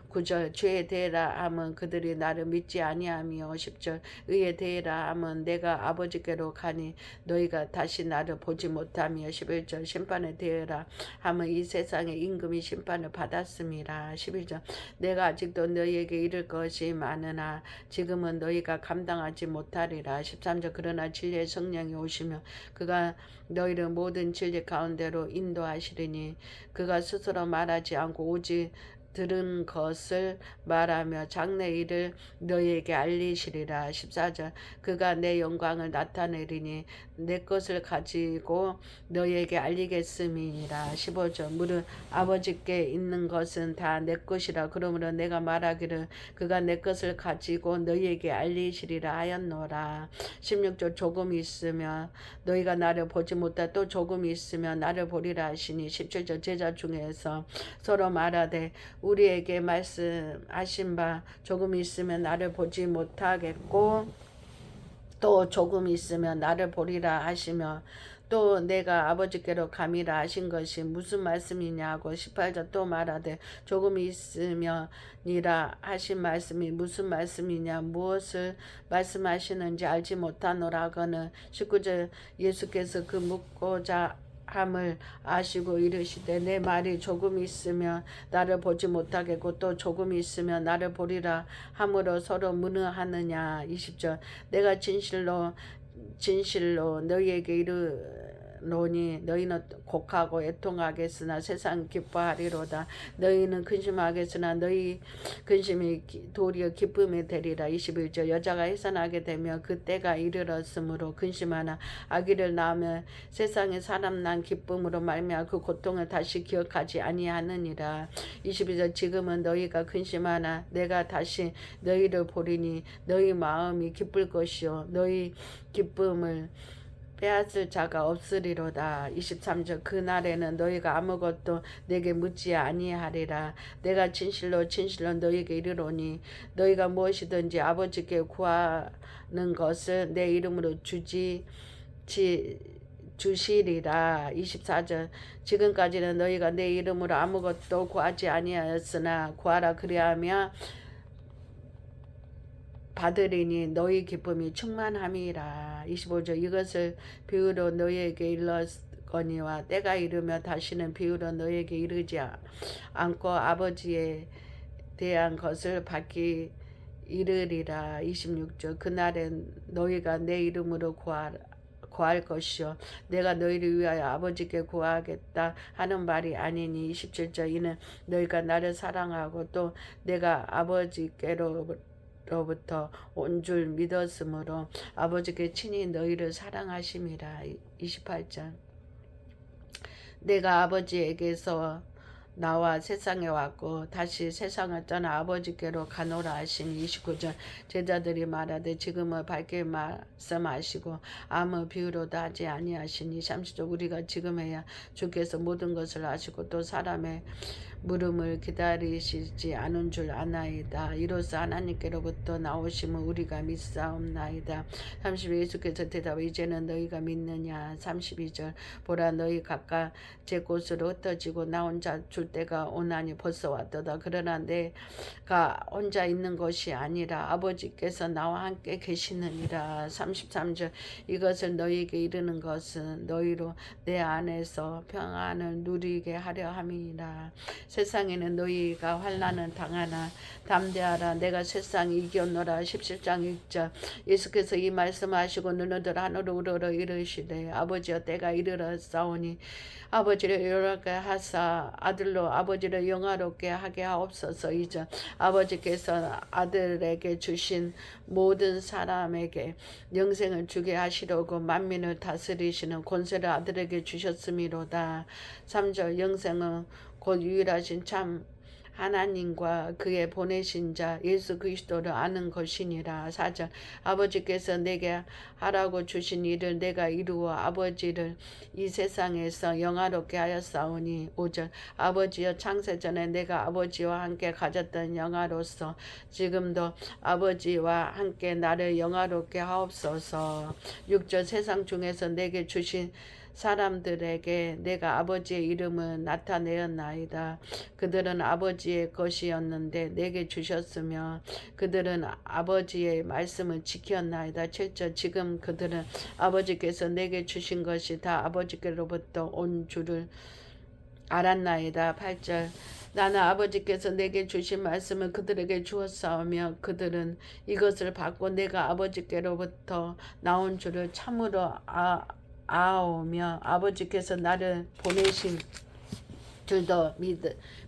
9절 죄에 대하라 함은 그들이 나를 믿지 아니하며 10절 의에 대하라 함은 내가 아버지께로 가니 너희가 다시 나를 보지 못하며 11절 심판에 대하라 함은 이 세상의 임금이 심판을 받았음이라. 11절 내가 아직도 너희에게 이를 것이 많으나 지금은 너희가 감당하지 못하리라. 13절 그러나 진리의 성령이 오시며 그가 너희를 모든 진리 가운데로 인도하시리니 그가 스스로 말하지 않고 오직 들은 것을 말하며 장래 일을 너희에게 알리시리라. 14절 그가 내 영광을 나타내리니 내 것을 가지고 너희에게 알리겠음이니라. 15절 무릇 아버지께 있는 것은 다 내 것이라 그러므로 내가 말하기를 그가 내 것을 가지고 너희에게 알리시리라 하였노라. 16절 조금 있으면 너희가 나를 보지 못하 또 조금 있으면 나를 보리라 하시니 17절 제자 중에서 서로 말하되 우리에게 말씀하신 바 조금 있으면 나를 보지 못하겠고 또 조금 있으면 나를 보리라 하시며 또 내가 아버지께로 감이라 하신 것이 무슨 말씀이냐고 18절 또 말하되 조금 있으면이라 하신 말씀이 무슨 말씀이냐 무엇을 말씀하시는지 알지 못하노라 하거늘 19절 예수께서 그 묻고자 함을 아시고 이르시되 내 말이 조금 있으면 나를 보지 못하겠고 또 조금 있으면 나를 보리라 함으로 서로 문의하느냐. 20절 내가 진실로 너희에게 노니 너희는 곡하고 애통하겠으나 세상 기뻐하리로다. 너희는 근심하겠으나 너희 근심이 도리어 기쁨이 되리라. 21절 여자가 해산하게 되며 그 때가 이르렀으므로 근심하나 아기를 낳으며 세상에 사람 난 기쁨으로 말미암아 그 고통을 다시 기억하지 아니하느니라. 22절 지금은 너희가 근심하나 내가 다시 너희를 보리니 너희 마음이 기쁠 것이요 너희 기쁨을 빼앗을 자가 없으리로다. 23절 그날에는 너희가 아무것도 내게 묻지 아니하리라. 내가 진실로 너희에게 이르노니 너희가 무엇이든지 아버지께 구하는 것을 내 이름으로 주시리라. 24절 지금까지는 너희가 내 이름으로 아무것도 구하지 아니하였으나 구하라 그리하며 받으리니 너희 기쁨이 충만함이라. 25절 이것을 비유로 너희에게 일렀거니와 때가 이르며 다시는 비유로 너희에게 이르지 않고 아버지에 대한 것을 받기 이르리라. 26절 그날엔 너희가 내 이름으로 구할 것이요 내가 너희를 위하여 아버지께 구하겠다 하는 말이 아니니. 27절 이는 너희가 나를 사랑하고 또 내가 아버지께로부터 온 줄 믿었으므로 아버지께 친히 너희를 사랑하심이라. 28절 내가 아버지에게서 나와 세상에 왔고 다시 세상을 떠나 아버지께로 가노라 하시니. 29절 제자들이 말하되 지금은 밝게 말씀하시고 아무 비유로도 하지 아니하시니. 30절 우리가 지금에야 주께서 모든 것을 아시고 또 사람의 물음을 기다리시지 않은 줄 아나이다. 이로써 하나님께로부터 나오심을 우리가 믿사옵나이다. 30절 예수께서 대답하여 이제는 너희가 믿느냐. 32절 보라 너희 각각 제 곳으로 흩어지고 나 혼자 줄 때가 오나니 벌써 왔도다. 그러나 내가 혼자 있는 것이 아니라 아버지께서 나와 함께 계시느니라. 33절 이것을 너희에게 이르는 것은 너희로 내 안에서 평안을 누리게 하려 함이니라. 세상에는 너희가 환난을 당하나 담대하라 내가 세상 이겼노라. 17장 6절 예수께서 이 말씀하시고 눈을 하늘로 우러러 이르시되 아버지여 때가 이르렀사오니 아버지를 영화롭게 하사 아들로 아버지를 영화롭게 하게 하옵소서. 이제 아버지께서 아들에게 주신 모든 사람에게 영생을 주게 하시려고 만민을 다스리시는 권세를 아들에게 주셨음이로다. 3절 영생은 곧 유일하신 참 하나님과 그의 보내신 자 예수 그리스도를 아는 것이니라. 4절 아버지께서 내게 하라고 주신 일을 내가 이루어 아버지를 이 세상에서 영화롭게 하였사오니. 5절 아버지여 창세전에 내가 아버지와 함께 가졌던 영화로서 지금도 아버지와 함께 나를 영화롭게 하옵소서. 6절 세상 중에서 내게 주신 사람들에게 내가 아버지의 이름을 나타내었나이다. 그들은 아버지의 것이었는데 내게 주셨으며 그들은 아버지의 말씀을 지켰나이다. 7절 지금 그들은 아버지께서 내게 주신 것이 다 아버지께로부터 온 줄을 알았나이다. 8절 나는 아버지께서 내게 주신 말씀을 그들에게 주었사오며 그들은 이것을 받고 내가 아버지께로부터 나온 줄을 참으로 아오며 아버지께서 나를 보내신 줄도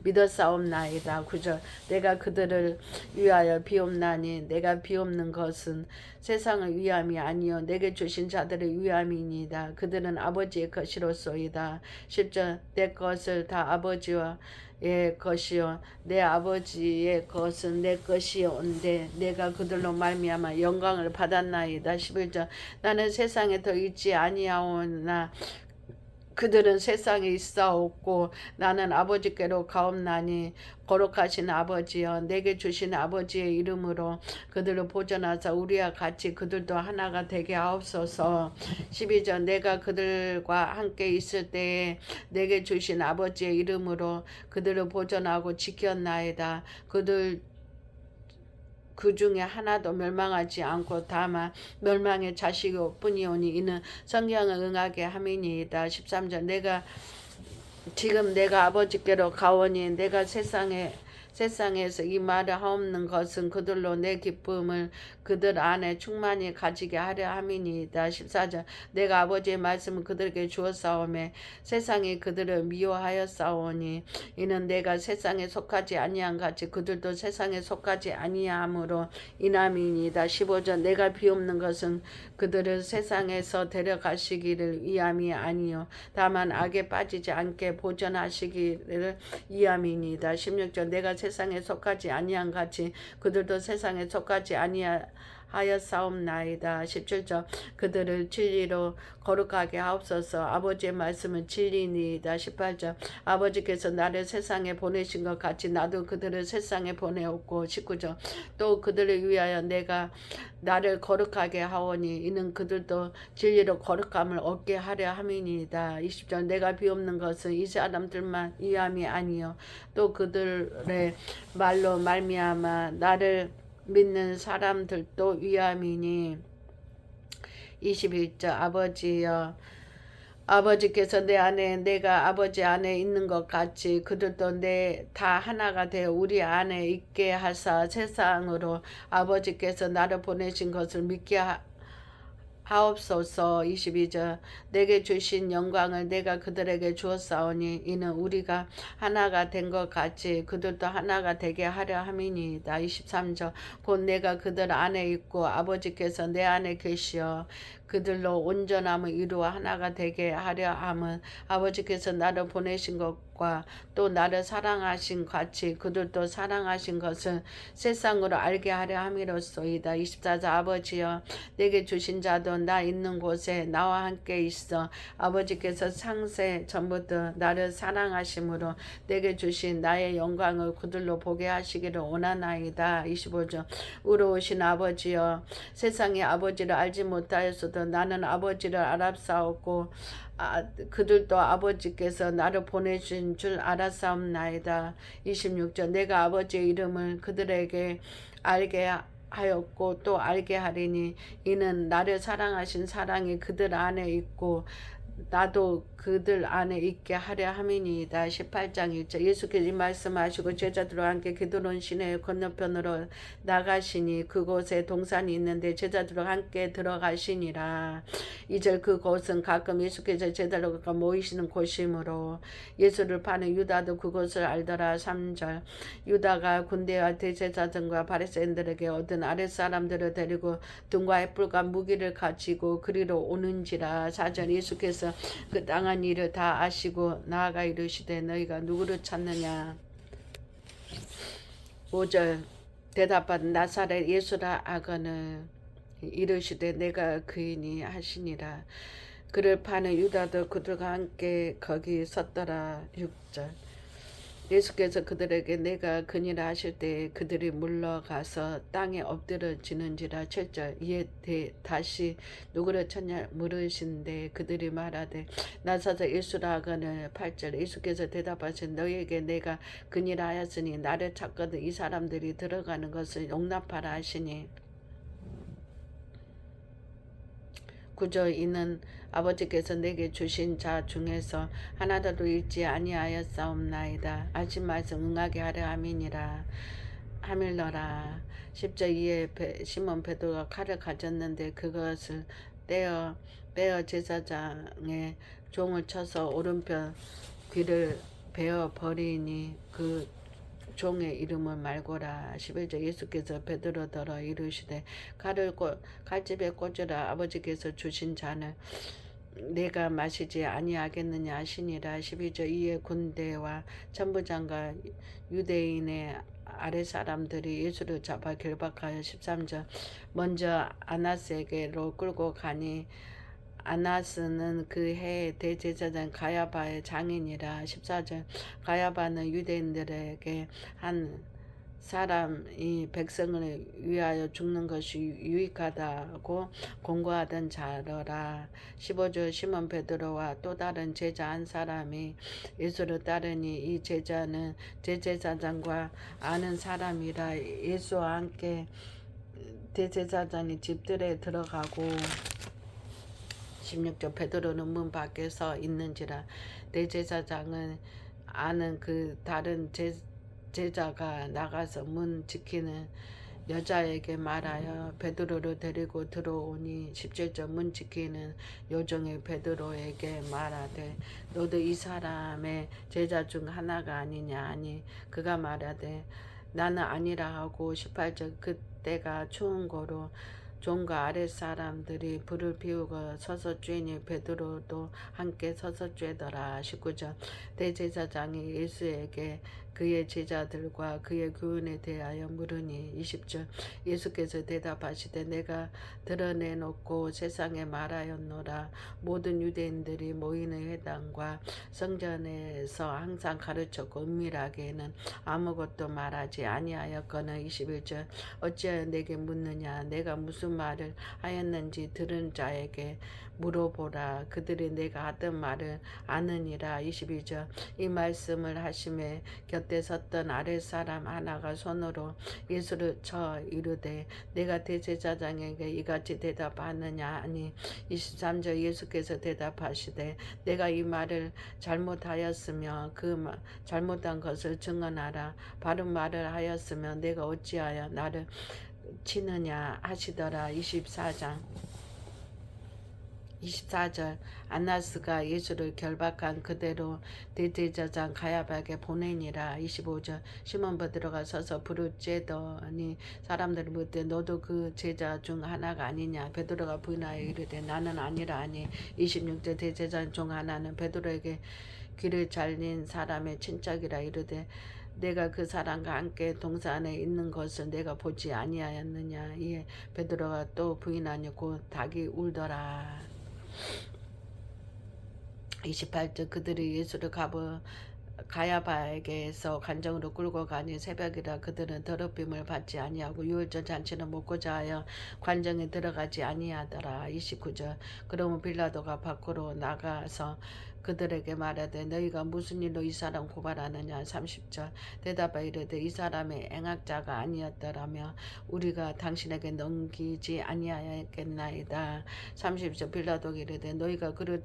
믿었사옵나이다. 9절 내가 그들을 위하여 비옵나니 내가 비옵는 것은 세상을 위함이 아니요 내게 주신 자들의 위함이니이다. 그들은 아버지의 것이로소이다. 10절 내 것을 다 아버지와 의 것이요 내 아버지의 것은 내 것이온데 내가 그들로 말미암아 영광을 받았나이다. 11절 나는 세상에 더 있지 아니하오나 그들은 세상에 있사옵고 나는 아버지께로 가옵나니 거룩하신 아버지여 내게 주신 아버지의 이름으로 그들을 보존하사 우리와 같이 그들도 하나가 되게 하옵소서. 12절 내가 그들과 함께 있을 때에 내게 주신 아버지의 이름으로 그들을 보존하고 지켰나이다. 그들 그 중에 하나도 멸망하지 않고 다만 멸망의 자식일 뿐이오니 이는 성경을 응하게 함이니이다. 13절 내가 지금 내가 아버지께로 가오니 내가 세상에서 이 말을 하옵는 것은 그들로 내 기쁨을 그들 안에 충만히 가지게 하려 함이니이다. 14절 내가 아버지의 말씀을 그들에게 주었사오매 세상이 그들을 미워하였사오니 이는 내가 세상에 속하지 아니한 같이 그들도 세상에 속하지 아니함으로 인함이니이다. 15절 내가 비옵는 것은 그들을 세상에서 데려가시기를 위함이 아니요 다만 악에 빠지지 않게 보전하시기를 위함이니이다. 16절 내가 세상에 속하지 아니한 같이 그들도 세상에 속하지 아니하였사옵나이다. 17절 그들을 진리로 거룩하게 하옵소서. 아버지의 말씀은 진리니이다. 18절 아버지께서 나를 세상에 보내신 것 같이 나도 그들을 세상에 보내었고 19절 또 그들을 위하여 내가 나를 거룩하게 하오니 이는 그들도 진리로 거룩함을 얻게 하려 함이니이다. 20절 내가 비옵는 것은 이 사람들만 위함이 아니요 또 그들의 말로 말미암아 나를 믿는 사람들도 위함이니 21절 아버지여 아버지께서 내 안에 내가 아버지 안에 있는 것 같이 그들도 내 다 하나가 되어 우리 안에 있게 하사 세상으로 아버지께서 나를 보내신 것을 믿게 하옵소서. 22절 내게 주신 영광을 내가 그들에게 주었사오니 이는 우리가 하나가 된 것 같이 그들도 하나가 되게 하려 함이니이다. 23절 곧 내가 그들 안에 있고 아버지께서 내 안에 계시어 그들로 온전함을 이루어 하나가 되게 하려 함은 아버지께서 나를 보내신 것과 또 나를 사랑하신 같이 그들도 사랑하신 것을 세상으로 알게 하려 함이로소이다. 24절 아버지여 내게 주신 자도 나 있는 곳에 나와 함께 있어 아버지께서 상세 전부터 나를 사랑하심으로 내게 주신 나의 영광을 그들로 보게 하시기를 원하나이다. 25절 의로우신 아버지여 세상이 아버지를 알지 못하였어도 나는 아버지를 알았사옵고 그들도 아버지께서 나를 보내신 줄 알았사옵나이다. 26절 내가 아버지의 이름을 그들에게 알게 하였고 또 알게 하리니 이는 나를 사랑하신 사랑이 그들 안에 있고 나도 그들 안에 있게 하려 함이니이다. 18장 1절 예수께서 이 말씀하시고 제자들과 함께 기드론 시내의 건너편으로 나가시니 그곳에 동산이 있는데 제자들과 함께 들어가시니라. 2절 그곳은 가끔 예수께서 제자들과 모이시는 곳이므로 예수를 파는 유다도 그곳을 알더라. 3절 유다가 군대와 대제사장과 바리새인들에게 얻은 아랫사람들을 데리고 등과 횃불과 무기를 가지고 그리로 오는지라. 4절 예수께서 그 당한 일을 다 아시고 나아가 이르시되 너희가 누구를 찾느냐. 5절 대답한 나사렛 예수라 하거늘 이르시되 내가 그이니 하시니라. 그를 파는 유다도 그들과 함께 거기 섰더라. 6절 예수께서 그들에게 내가 그니라 하실 때에 그들이 물러가서 땅에 엎드러지는지라. 7절 이에 다시 누구를 찾냐 물으신데 그들이 말하되 나사렛 예수라 하거늘. 8절 예수께서 대답하신 너희에게 내가 그니라 하였으니 나를 찾거든 이 사람들이 들어가는 것을 용납하라 하시니 9절 이는 아버지께서 내게 주신 자 중에서 하나도 잃지 아니하였사옵나이다. 하신 말씀 응하게 하려 함이니라. 하밀러라. 10절 이에 시몬 베드로가 칼을 가졌는데 그것을 빼어 제사장의 종을 쳐서 오른편 귀를 베어 버리니 그 종의 이름을 말고라. 11절 예수께서 베드로더러 이르시되 칼을 칼집에 꽂으라. 아버지께서 주신 잔을 내가 마시지 아니하겠느냐 하시니라. 12절 이에 군대와 천부장과 유대인의 아랫사람들이 예수를 잡아 결박하여 13절 먼저 아나스에게로 끌고 가니 아나스는 그 해의 대제사장 가야바의 장인이라. 14절 가야바는 유대인들에게 한 사람이 백성을 위하여 죽는 것이 유익하다고 공고하던 자더라. 15절 시몬 베드로와 또 다른 제자 한 사람이 예수를 따르니 이 제자는 대제사장과 아는 사람이라. 예수와 함께 대제사장이 집들에 들어가고 16절 베드로는 문 밖에서 있는지라. 대제사장은 아는 그 다른 제자가 나가서 문 지키는 여자에게 말하여 베드로를 데리고 들어오니 17절 문 지키는 요정의 베드로에게 말하되 너도 이 사람의 제자 중 하나가 아니냐 하니 그가 말하되 나는 아니라 하고 18절 그때가 추운 거로 종과 아랫사람들이 불을 피우고 서서 쬐니 베드로도 함께 서서 쬐더라. 19절 대제사장이 예수에게 그의 제자들과 그의 교훈에 대하여 물으니 20절 예수께서 대답하시되 내가 드러내놓고 세상에 말하였노라. 모든 유대인들이 모이는 회당과 성전에서 항상 가르쳤고 은밀하게는 아무것도 말하지 아니하였거늘. 21절 어찌하여 내게 묻느냐. 내가 무슨 말을 하였는지 들은 자에게 물어보라. 그들이 내가 하던 말을 아느니라. 22절 이 말씀을 하심에 곁에 섰던 아랫사람 하나가 손으로 예수를 쳐 이르되 내가 대제사장에게 이같이 대답하느냐 하니 23절 예수께서 대답하시되 내가 이 말을 잘못하였으며 그 잘못한 것을 증언하라. 바른 말을 하였으면 내가 어찌하여 나를 치느냐 하시더라. 24절 안나스가 예수를 결박한 그대로 대제사장 가야바에게 보내니라. 25절 시몬 베드로가 서서 불을 쬐더니 사람들이 묻되 너도 그 제자 중 하나가 아니냐. 베드로가 부인하여 이르되 나는 아니라 하니 26절 대제사장 중 하나는 베드로에게 귀를 잘린 사람의 친척이라 이르되 내가 그 사람과 함께 동산에 있는 것을 내가 보지 아니하였느냐. 이에 베드로가 또 부인하니 곧 닭이 울더라. 28절 그들이 예수를 가야바에게서 관정으로 끌고 가니 새벽이라 그들은 더럽힘을 받지 아니하고 유월절 잔치는 먹고자 하여 관정에 들어가지 아니하더라. 29절 그러면 빌라도가 밖으로 나가서 그들에게 말하되 너희가 무슨 일로 이 사람 고발하느냐. 30절 대답하여 이르되 이 사람의 행악자가 아니었더라며 우리가 당신에게 넘기지 아니하였겠나이다. 30절 빌라도가 이르되 너희가 그를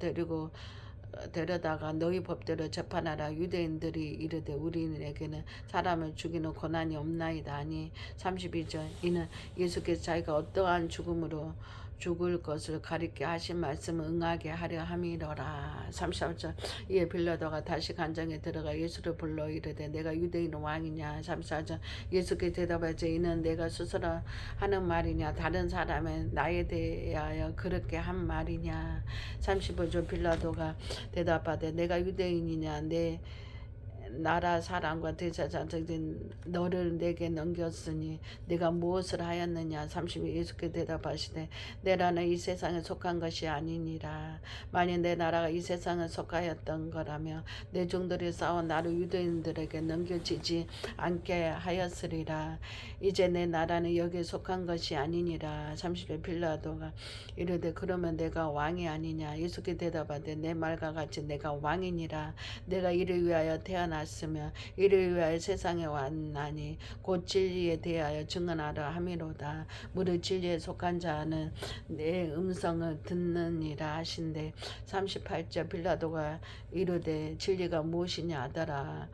데려다가 너희 법대로 재판하라. 유대인들이 이르되 우리에게는 사람을 죽이는 권한이 없나이다 하니 32절 이는 예수께서 자기가 어떠한 죽음으로 죽을 것을 가리켜 하신 말씀을 응하게 하려 함이로라. 33절 이에 빌라도가 다시 관정에 들어가 예수를 불러 이르되 내가 유대인 왕이냐. 34절 예수께 대답하되 이는 내가 스스로 하는 말이냐 다른 사람의 나에 대하여 그렇게 한 말이냐. 35절 빌라도가 대답하되 내가 유대인이냐. 내 나라 사람과 대제사장들이 너를 내게 넘겼으니 내가 무엇을 하였느냐. 30절 예수께 대답하시되 내 나라는 이 세상에 속한 것이 아니니라. 만일 내 나라가 이 세상에 속하였던 거라며 내 종들이 싸워 나를 유대인들에게 넘겨지지 않게 하였으리라. 이제 내 나라는 여기에 속한 것이 아니니라. 30절 빌라도가 이르되 그러면 내가 왕이 아니냐. 예수께 대답하되 내 말과 같이 내가 왕이니라. 내가 이를 위하여 태어났으며 이를 위하여 세상에 왔나니 곧 진리에 대하여 증언하려 함이로다. 무릇 진리에 속한 자는 내 음성을 듣느니라 하신대. 38절 빌라도가 이르되 진리가 무엇이냐 하더라.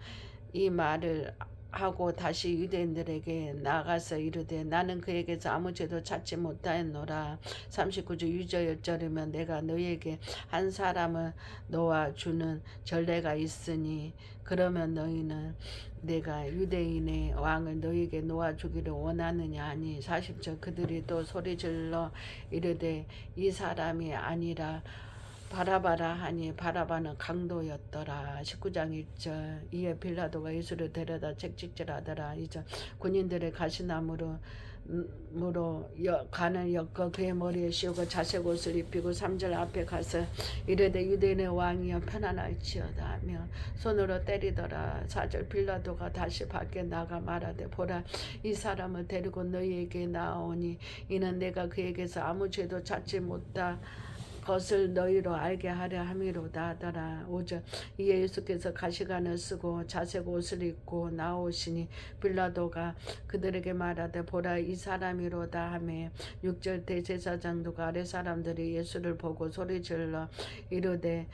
이 말을 하고 다시 유대인들에게 나가서 이르되 나는 그에게서 아무 죄도 찾지 못하였노라. 39절 유저열절이면 내가 너희에게 한 사람을 놓아주는 전례가 있으니 그러면 너희는 내가 유대인의 왕을 너희에게 놓아주기를 원하느냐 하니 40절 그들이 또 소리질러 이르되 이 사람이 아니라 바라바라 하니 바라바는 강도였더라. 19장 1절 이에 빌라도가 예수를 데려다 채찍질하더라. 2절 군인들의 가시나무로 간을 엮어 그의 머리에 씌우고 자색 옷을 입히고 3절 앞에 가서 이르되 유대인의 왕이여 편안할지어다 하며 손으로 때리더라. 4절 빌라도가 다시 밖에 나가 말하되 보라 이 사람을 데리고 너희에게 나오니 이는 내가 그에게서 아무 죄도 찾지 못하 것을 너희로 알게 하려 함이로다 하더라. 5절 이에 예수께서 가시관을 쓰고 자색 옷을 입고 나오시니 빌라도가 그들에게 말하되 보라 이 사람이로다 하매 6절 대제사장들과 아랫 사람들이 예수를 보고 소리질러 이르되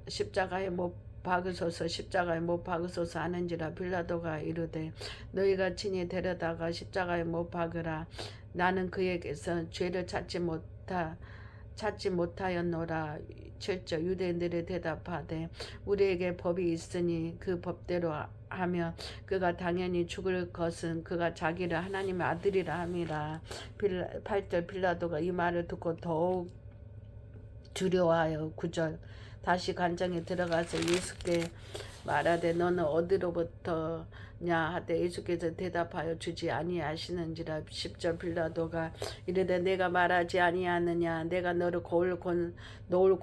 십자가에 못 박으소서 십자가에 못 박으소서 하는지라. 빌라도가 이르되 너희가 친히 데려다가 십자가에 못 박으라. 나는 그에게서 죄를 찾지 못하였노라. 7절 유대인들이 대답하되 우리에게 법이 있으니 그 법대로 하며 그가 당연히 죽을 것은 그가 자기를 하나님의 아들이라 함이라. 8절 빌라도가 이 말을 듣고 더욱 두려워하여 9절 다시 관장에 들어가서 예수께 말하되 너는 어디로부터냐 하되 예수께서 대답하여 주지 아니하시는지라. 10절 빌라도가 이르되 내가 말하지 아니하느냐 내가 너를 놓을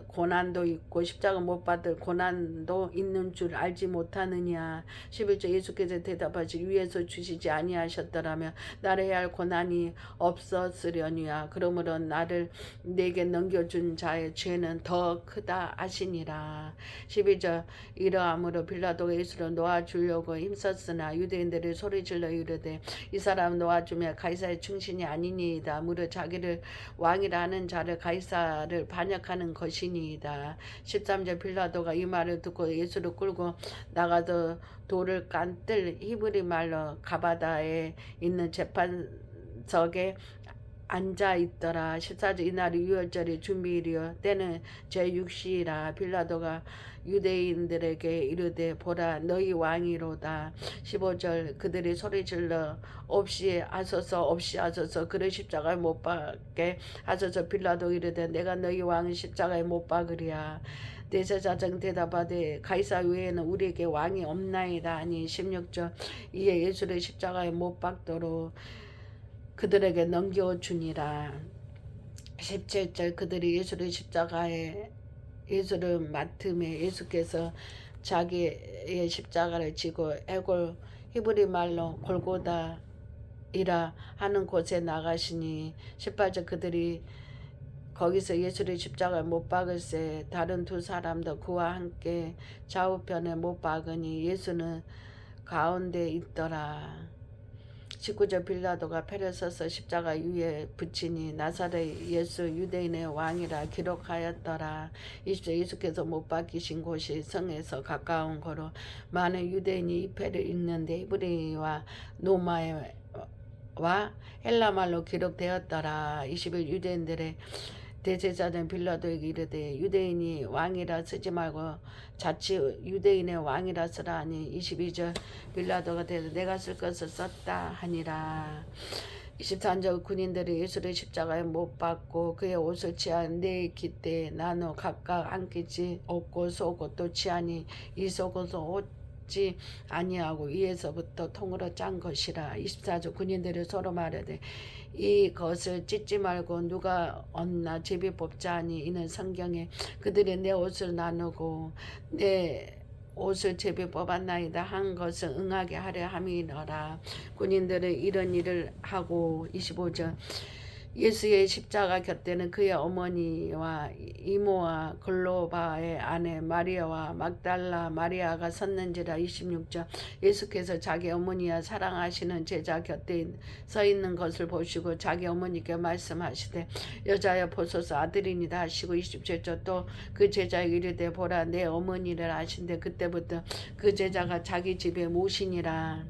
고난도 있고 십자가 못 받을 고난도 있는 줄 알지 못하느냐. 11절 예수께서 대답하시기 위해서 주시지 아니하셨더라면 나를 해야 할 고난이 없었으려니와 그러므로 나를 내게 넘겨준 자의 죄는 더 크다 하시니라. 12절 이러함으로 빌라도가 예수를 놓아주려고 힘썼으나 유대인들이 소리질러 이르되 이 사람 놓아주며 가이사의 충신이 아니니이다. 무릇 자기를 왕이라 하는 자를 가이사를 반역하는 것이니이다. 13절 빌라도가 이 말을 듣고 예수를 끌고 나가서 돌을 깐뜰 히브리 말로 가바다에 있는 재판석에 앉아있더라. 14절 이날이 유월절의 준비일이요 때는 제6시라. 빌라도가 유대인들에게 이르되 보라 너희 왕이로다. 15절 그들이 소리질러 없이 하소서 그를 십자가에 못 박게 하소서. 빌라도 이르되 내가 너희 왕을 십자가에 못 박으리야. 대제사장 대답하되 가이사 외에는 우리에게 왕이 없나이다 하니 16절 이에 예수를 십자가에 못 박도록 그들에게 넘겨주니라. 17절 그들이 예수를 십자가에 예수를 맡음에 예수께서 자기의 십자가를 지고 에골 히브리 말로 골고다이라 하는 곳에 나가시니 18절 그들이 거기서 예수를 십자가에 못 박을새 다른 두 사람도 그와 함께 좌우편에 못 박으니 예수는 가운데 있더라. 19절 빌라도가 패려 서서 십자가 위에 붙이니 나사렛 예수 유대인의 왕이라 기록하였더라. 20절 예수께서 못 박히신 곳이 성에서 가까운 거로 많은 유대인이 이 패를 읽는데 히브리와 로마와 헬라말로 기록되었더라. 21 유대인들의 대제사장 빌라도에게 이르되 유대인이 왕이라 쓰지 말고 자칫 유대인의 왕이라 쓰라 하니 22절 빌라도가 대서 내가 쓸 것을 썼다 하니라. 23절 군인들이 예수를 십자가에 못 박고 그의 옷을 취한 네 깃대에 나눠 각각 한 깃이 옷고 속옷도 취하니 이 속옷은 옷지 아니하고 위에서부터 통으로 짠 것이라. 24절 군인들이 서로 말하되 이것을 찢지 말고 누가 얻나 제비 뽑자 하니 이는 성경에 그들이 내 옷을 나누고 내 옷을 제비 뽑았나이다 한 것을 응하게 하려 함이너라. 군인들은 이런 일을 하고 25절 예수의 십자가 곁에는 그의 어머니와 이모와 글로바의 아내 마리아와 막달라 마리아가 섰는지라. 26절 예수께서 자기 어머니와 사랑하시는 제자 곁에 서 있는 것을 보시고 자기 어머니께 말씀하시되 여자여 보소서 아들이니다 하시고 27절 또 그 제자에게 이르되 보라 내 어머니를 하신대 그때부터 그 제자가 자기 집에 모시니라.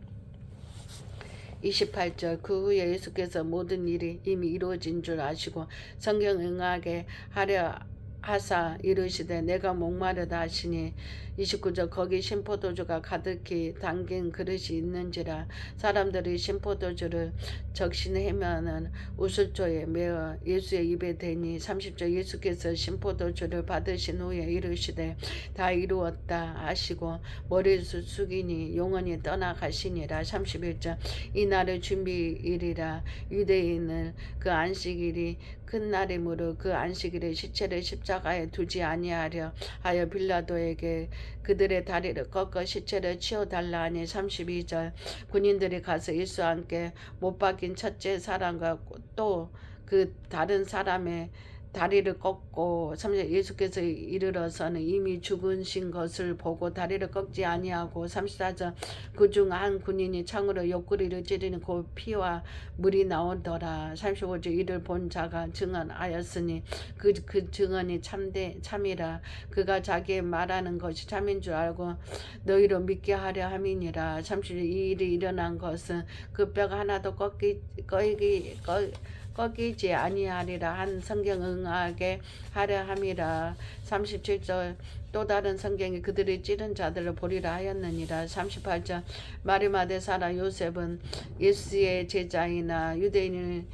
28절 그 후에 예수께서 모든 일이 이미 이루어진 줄 아시고 성경 응하게 하려 하사 이르시되 내가 목마르다 하시니 29절 거기 신포도주가 가득히 담긴 그릇이 있는지라. 사람들이 신포도주를 적신하면은 우슬초에 메어 예수의 입에 대니 30절 예수께서 신포도주를 받으신 후에 이르시되 다 이루었다 하시고 머리를 숙이니 영원히 떠나가시니라. 31절 이날의 준비일이라. 유대인은 그 안식일이 큰 날이므로 그 안식일에 시체를 십자가에 두지 아니하려 하여 빌라도에게 그들의 다리를 꺾어 시체를 치워달라 하니 32절 군인들이 가서 예수와 함께 못 박힌 첫째 사람과 또 그 다른 사람의 다리를 꺾고 30절 예수께서 이르러서는 이미 죽으신 것을 보고 다리를 꺾지 아니하고 34절 그중 한 군인이 창으로 옆구리를 찌르니 곧 피와 물이 나오더라. 35절 이를 본 자가 증언하였으니 그 증언이 참이라. 그가 자기의 말하는 것이 참인 줄 알고 너희로 믿게 하려 함이니라. 30절 이 일이 일어난 것은 그 뼈가 하나도 꺾이지 아니하리라 한 성경 응하게 하려 함이라. 37절 또 다른 성경이 그들이 찌른 자들을 보리라 하였느니라. 38절 마리마대 사라 요셉은 예수의 제자이나 유대인이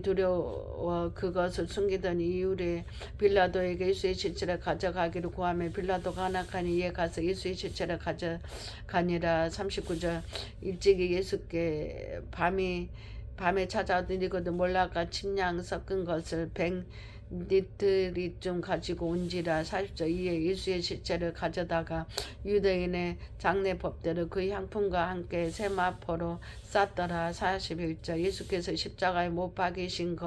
두려워 그것을 숨기던 이유에 빌라도에게 예수의 시체를 가져가기를 구하며 빌라도가 간악하니 이에 가서 예수의 시체를 가져가니라. 39절 일찍이 예수께 밤에 찾아드리거든 몰라가 침량 섞은 것을 100리터리쯤 가지고 온지라. 40절 이에 예수의 시체를 가져다가 유대인의 장례 법대로 그 향품과 함께 세마포로 쌌더라. 41절 예수께서 십자가에 못 박이신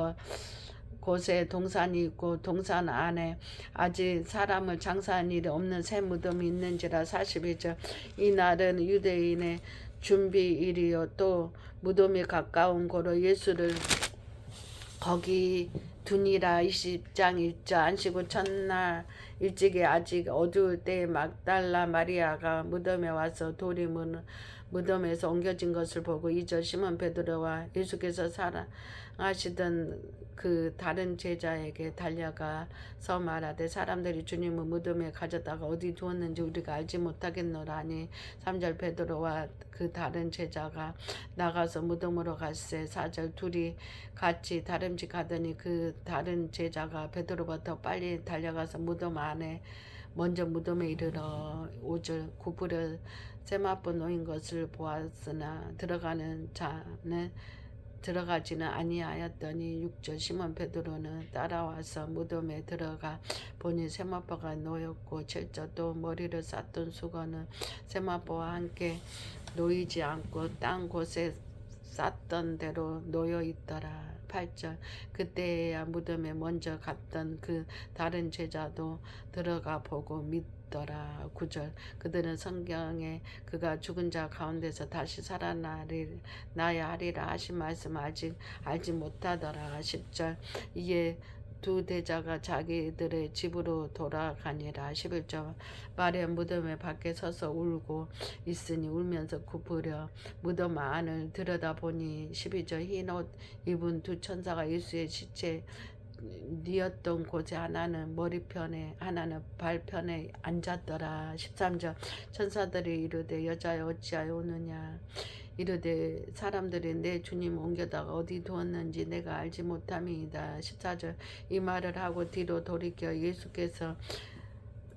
곳에 동산이 있고 동산 안에 아직 사람을 장사한 일이 없는 새 무덤이 있는지라. 41절 이날은 유대인의 준비일이요 또 무덤이 가까운 고로 예수를 거기 두니라. 20장 1절 안식 첫날 일찍이 아직 어두울 때 막달라 마리아가 무덤에 와서 돌이 무덤에서 옮겨진 것을 보고 2절 시몬 베드로와 예수께서 사랑하시던 그 다른 제자에게 달려가서 말하되 사람들이 주님을 무덤에 가져다가 어디 두었는지 우리가 알지 못하겠노라 하니 3절 베드로와 그 다른 제자가 나가서 무덤으로 갔세. 4절 둘이 같이 다름질하더니 그 다른 제자가 베드로보다 더 빨리 달려가서 무덤 안에 먼저 무덤에 이르러 5절 구부려 세마포 놓인 것을 보았으나 들어가지는 아니하였더니 6절 시몬 베드로는 따라와서 무덤에 들어가 보니 세마포가 놓였고 7절 또 머리를 쌌던 수건은 세마포와 함께 놓이지 않고 딴 곳에 쌌던 대로 놓여 있더라. 8절 그때야 무덤에 먼저 갔던 그 다른 제자도 들어가 보고 믿더라. 9절 그들은 성경에 그가 죽은 자 가운데서 다시 살아나야 하리라 하신 말씀 아직 알지 못하더라. 10절 이에 두 대자가 자기들의 집으로 돌아가니라. 11절 마리아 무덤에 밖에 서서 울고 있으니 울면서 구부려 무덤 안을 들여다보니 12절 흰 옷 입은 두 천사가 예수의 시체 뉘었던 곳에 하나는 머리편에 하나는 발편에 앉았더라. 13절 천사들이 이르되 여자여 어찌하여 오느냐 이르되 사람들이 내 주님 옮겨다가 어디 두었는지 내가 알지 못함이니이다. 14절 이 말을 하고 뒤로 돌이켜 예수께서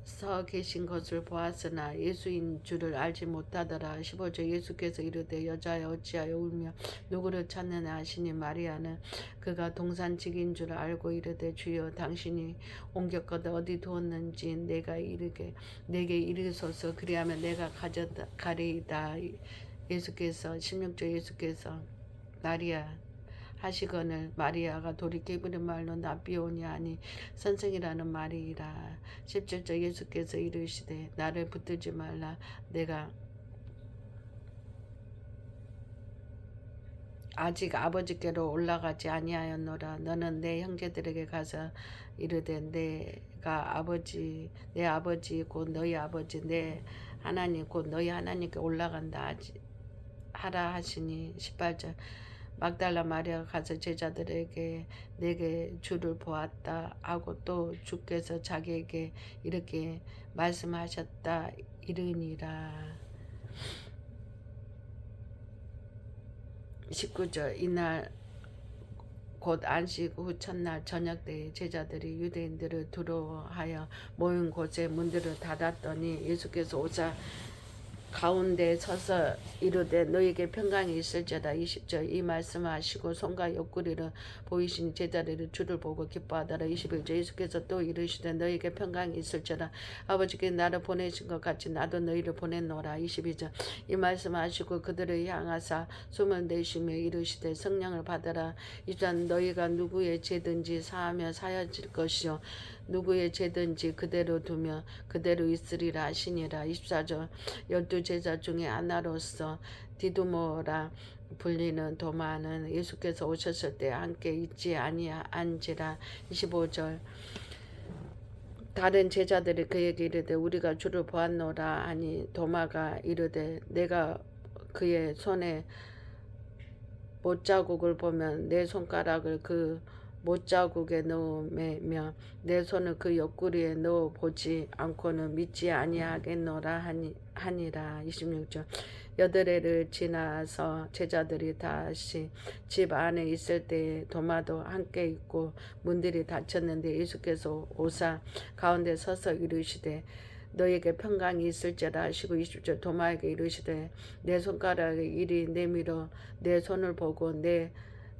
서 계신 것을 보았으나 예수인 줄을 알지 못하더라. 15절 예수께서 이르되 여자여 어찌하여 울며 누구를 찾느냐 하시니 마리아는 그가 동산직인 줄 알고 이르되 주여 당신이 옮겼거든 어디 두었는지 내게 이르소서 그리하면 내가 가져가리이다. 예수께서 16절 예수께서 마리아 하시거늘 마리아가 돌이켜 이르는 말로 납비오니 아니 선생이라는 말이라. 17절 예수께서 이르시되 나를 붙들지 말라 내가 아직 아버지께로 올라가지 아니하였노라. 너는 내 형제들에게 가서 이르되 내 아버지 곧 너희 아버지 내 하나님 곧 너희 하나님께 올라간다 하라 하시니. 18절 막달라 마리아가 가서 제자들에게 내게 주를 보았다 하고 또 주께서 자기에게 이렇게 말씀하셨다 이르니라. 19절 이날 곧 안식 후 첫날 저녁 때에 제자들이 유대인들을 두려워하여 모인 곳에 문들을 닫았더니 예수께서 오사 가운데 서서 이르되 너에게 평강이 있을지어다. 20절 이 말씀하시고 손과 옆구리를 보이신 제자들이 주를 보고 기뻐하더라. 21절 예수께서 또 이르시되 너에게 평강이 있을지어다. 아버지께 나를 보내신 것 같이 나도 너희를 보냈노라. 22절 이 말씀하시고 그들을 향하사 숨을 내쉬며 이르시되 성령을 받아라. 이전 너희가 누구의 죄든지 사하며 사여질 것이요 누구의 죄든지 그대로 두며 그대로 있으리라 하시니라. 24절 12제자 중에 하나로서 디두모라 불리는 도마는 예수께서 오셨을 때 함께 있지 아니한지라. 25절 다른 제자들이 그에게 이르되 우리가 주를 보았노라 하니 도마가 이르되 내가 그의 손에 못자국을 보면 내 손가락을 그 못자국에 넣으며 내 손을 그 옆구리에 넣어 보지 않고는 믿지 아니하겠노라 하니라. 26절 여드레를 지나서 제자들이 다시 집 안에 있을 때 도마도 함께 있고 문들이 닫혔는데 예수께서 오사 가운데 서서 이르시되 너에게 평강이 있을지어다 하시고 20절 도마에게 이르시되 내 손가락에 이리 내밀어 내 손을 보고 내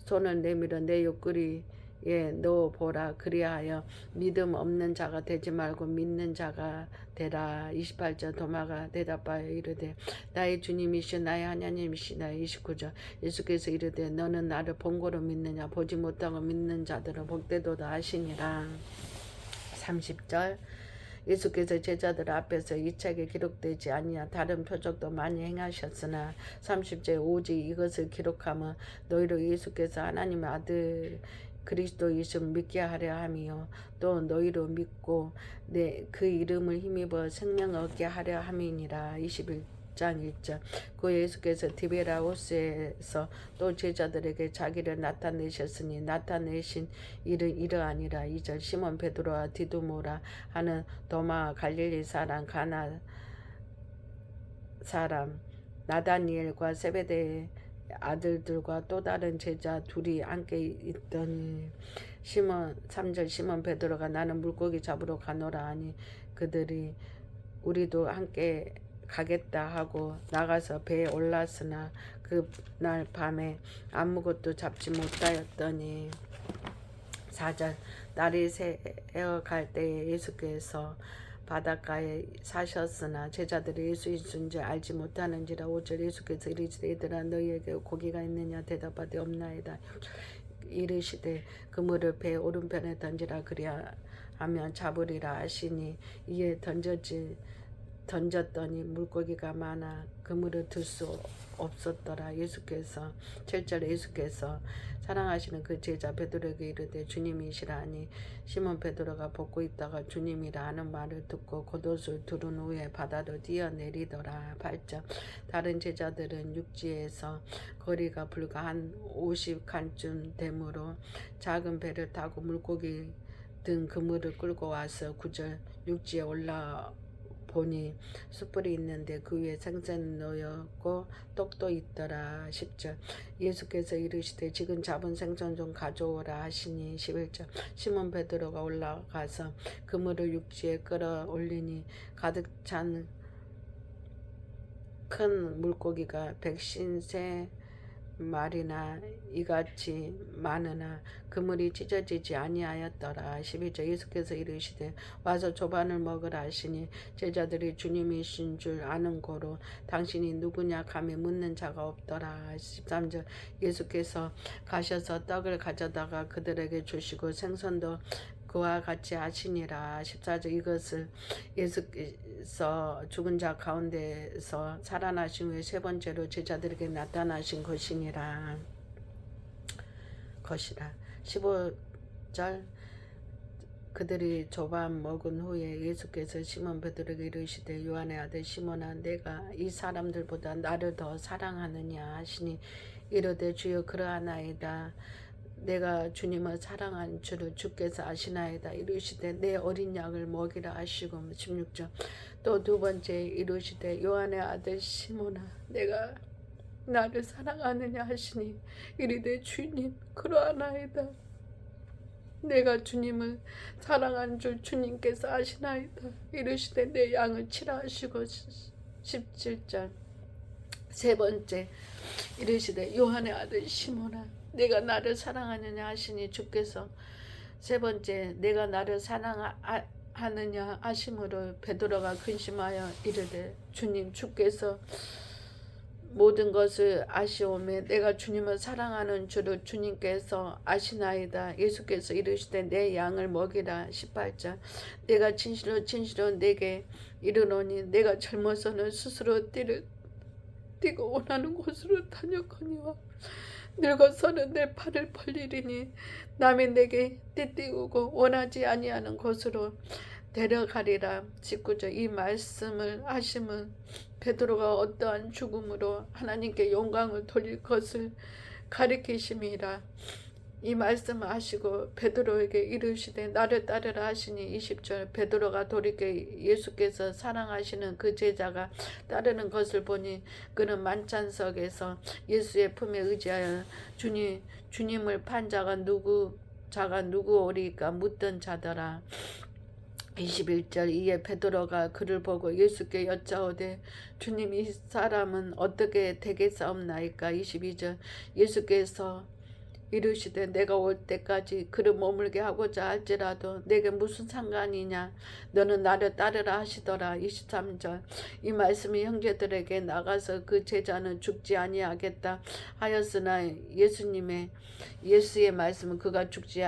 손을 내밀어 내 옆구리에 넣어 보라. 그리하여 믿음 없는 자가 되지 말고 믿는 자가 되라. 28절 도마가 대답하여 이르되 나의 주님이시오 나의 하나님이시다. 29절 예수께서 이르되 너는 나를 본고로 믿느냐 보지 못하고 믿는 자들은 복되도다 하시니라. 30절 예수께서 제자들 앞에서 이 책에 기록되지 아니한 다른 표적도 많이 행하셨으나 30절 오직 이것을 기록하면 너희로 예수께서 하나님의 아들 그리스도이심 믿게 하려 함이요 또 너희로 믿고 그 이름을 힘입어 생명 얻게 하려 함이니라. 21장 1절 그 예수께서 디베라호스에서 또 제자들에게 자기를 나타내셨으니 나타내신 일은 이러하니라. 2절 시몬 베드로와 디두모라 하는 도마 갈릴리 사람 가나 사람 나다니엘과 세베대의 아들들과 또 다른 제자 둘이 함께 있더니 3절 시몬 베드로가 나는 물고기 잡으러 가노라 하니 그들이 우리도 함께 가겠다 하고 나가서 배에 올랐으나 그날 밤에 아무것도 잡지 못하였더니 4절 날이 새어갈 때에 예수께서 바닷가에 사셨으나 제자들이 예수인 줄 알지 못하는지라. 5절 예수께서 이르시되 얘들아 너희에게 고기가 있느냐 대답하되 없나이다. 이르시되 그물을 배 오른편에 던지라 그리하면 잡으리라 하시니 이에 던졌더니 물고기가 많아 그물을 들 수 없었더라. 예수께서 7절 예수께서 사랑하시는 그 제자 베드로에게 이르되 주님이시라 하니 시몬 베드로가 벗고 있다가 주님이라 하는 말을 듣고 겉옷을 두른 후에 바다로 뛰어내리더라. 8절 다른 제자들은 육지에서 거리가 불과 한 50칸쯤 되므로 작은 배를 타고 물고기 든 그물을 끌고 와서 9절 육지에 보니 숯불이 있는데 그 위에 생선이 놓였고 떡도 있더라. 10절 예수께서 이르시되 지금 잡은 생선 좀 가져오라 하시니 11절 시몬 베드로가 올라가서 그물을 육지에 끌어올리니 가득 찬 큰 물고기가 153마리나 이같이 많으나 그물이 찢어지지 아니하였더라. 12절 예수께서 이르시되 와서 조반을 먹으라 하시니 제자들이 주님이신 줄 아는 고로 당신이 누구냐 감히 묻는 자가 없더라. 13절 예수께서 가셔서 떡을 가져다가 그들에게 주시고 생선도 그와 같이 하시니라. 14절 이것을 예수께서 죽은 자 가운데서 살아나신 후에 세 번째로 제자들에게 나타나신 것이니라. 15절 그들이 조반 먹은 후에 예수께서 시몬 베드로에게 이르시되 요한의 아들 시몬아 내가 이 사람들보다 나를 더 사랑하느냐 하시니 이르되 주여 그러하나이다. 내가 주님을 사랑하는 줄을 주께서 아시나이다. 이르시되 내 어린 양을 먹이라 하시고 16절 또 두 번째 이르시되 요한의 아들 시몬아 내가 나를 사랑하느냐 하시니 이르되 주님 그러하나이다. 내가 주님을 사랑하는 줄 주님께서 아시나이다. 이르시되 내 양을 치라 하시고 17절 세 번째 이르시되 요한의 아들 시몬아 내가 나를 사랑하느냐 하시니 주께서 세 번째 내가 나를 사랑하느냐 하심으로 베드로가 근심하여 이르되 주님 주께서 모든 것을 아시오매 내가 주님을 사랑하는 줄을 주님께서 아시나이다. 예수께서 이르시되 내 양을 먹이라. 18절 내가 진실로 내게 이르노니 내가 젊어서는 스스로 뛰고 원하는 곳으로 다녔거니와 늙어서는 내 팔을 벌리리니 남이 내게 띠띠우고 원하지 아니하는 곳으로 데려가리라. 19절 이 말씀을 하심은 베드로가 어떠한 죽음으로 하나님께 영광을 돌릴 것을 가리키심이라. 이 말씀을 하시고 베드로에게 이르시되 나를 따르라 하시니 20절 베드로가 돌이켜 예수께서 사랑하시는 그 제자가 따르는 것을 보니 그는 만찬석에서 예수의 품에 의지하여 주님을 판 자가 누구오리까 묻던 자더라. 21절 이에 베드로가 그를 보고 예수께 여짜오되 주님 이 사람은 어떻게 되겠사옵나이까. 22절 예수께서 이르시되 내가 올 때까지 그를 머물게 하고자 할지라도 내게 무슨 상관이냐 너는 나를 따르라 하시더라. 23절 이 말씀이 형제들에게 나가서 그 제자는 죽지 아니하겠다 하였으나 예수의 말씀은 그가 죽지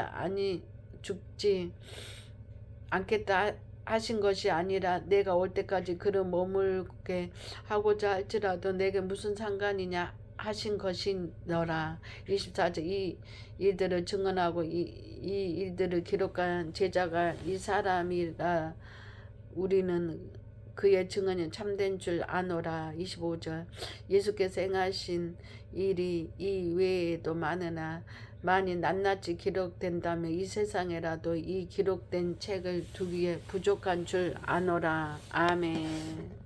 않겠다 하신 것이 아니라 내가 올 때까지 그를 머물게 하고자 할지라도 내게 무슨 상관이냐 하신 것이너라. 24절 이 일들을 증언하고 이 일들을 기록한 제자가 이 사람이라 우리는 그의 증언이 참된 줄 아노라. 25절 예수께서 행하신 일이 이 외에도 많으나 만일 낱낱이 기록된다면 이 세상에라도 이 기록된 책을 두기에 부족한 줄 아노라. 아멘.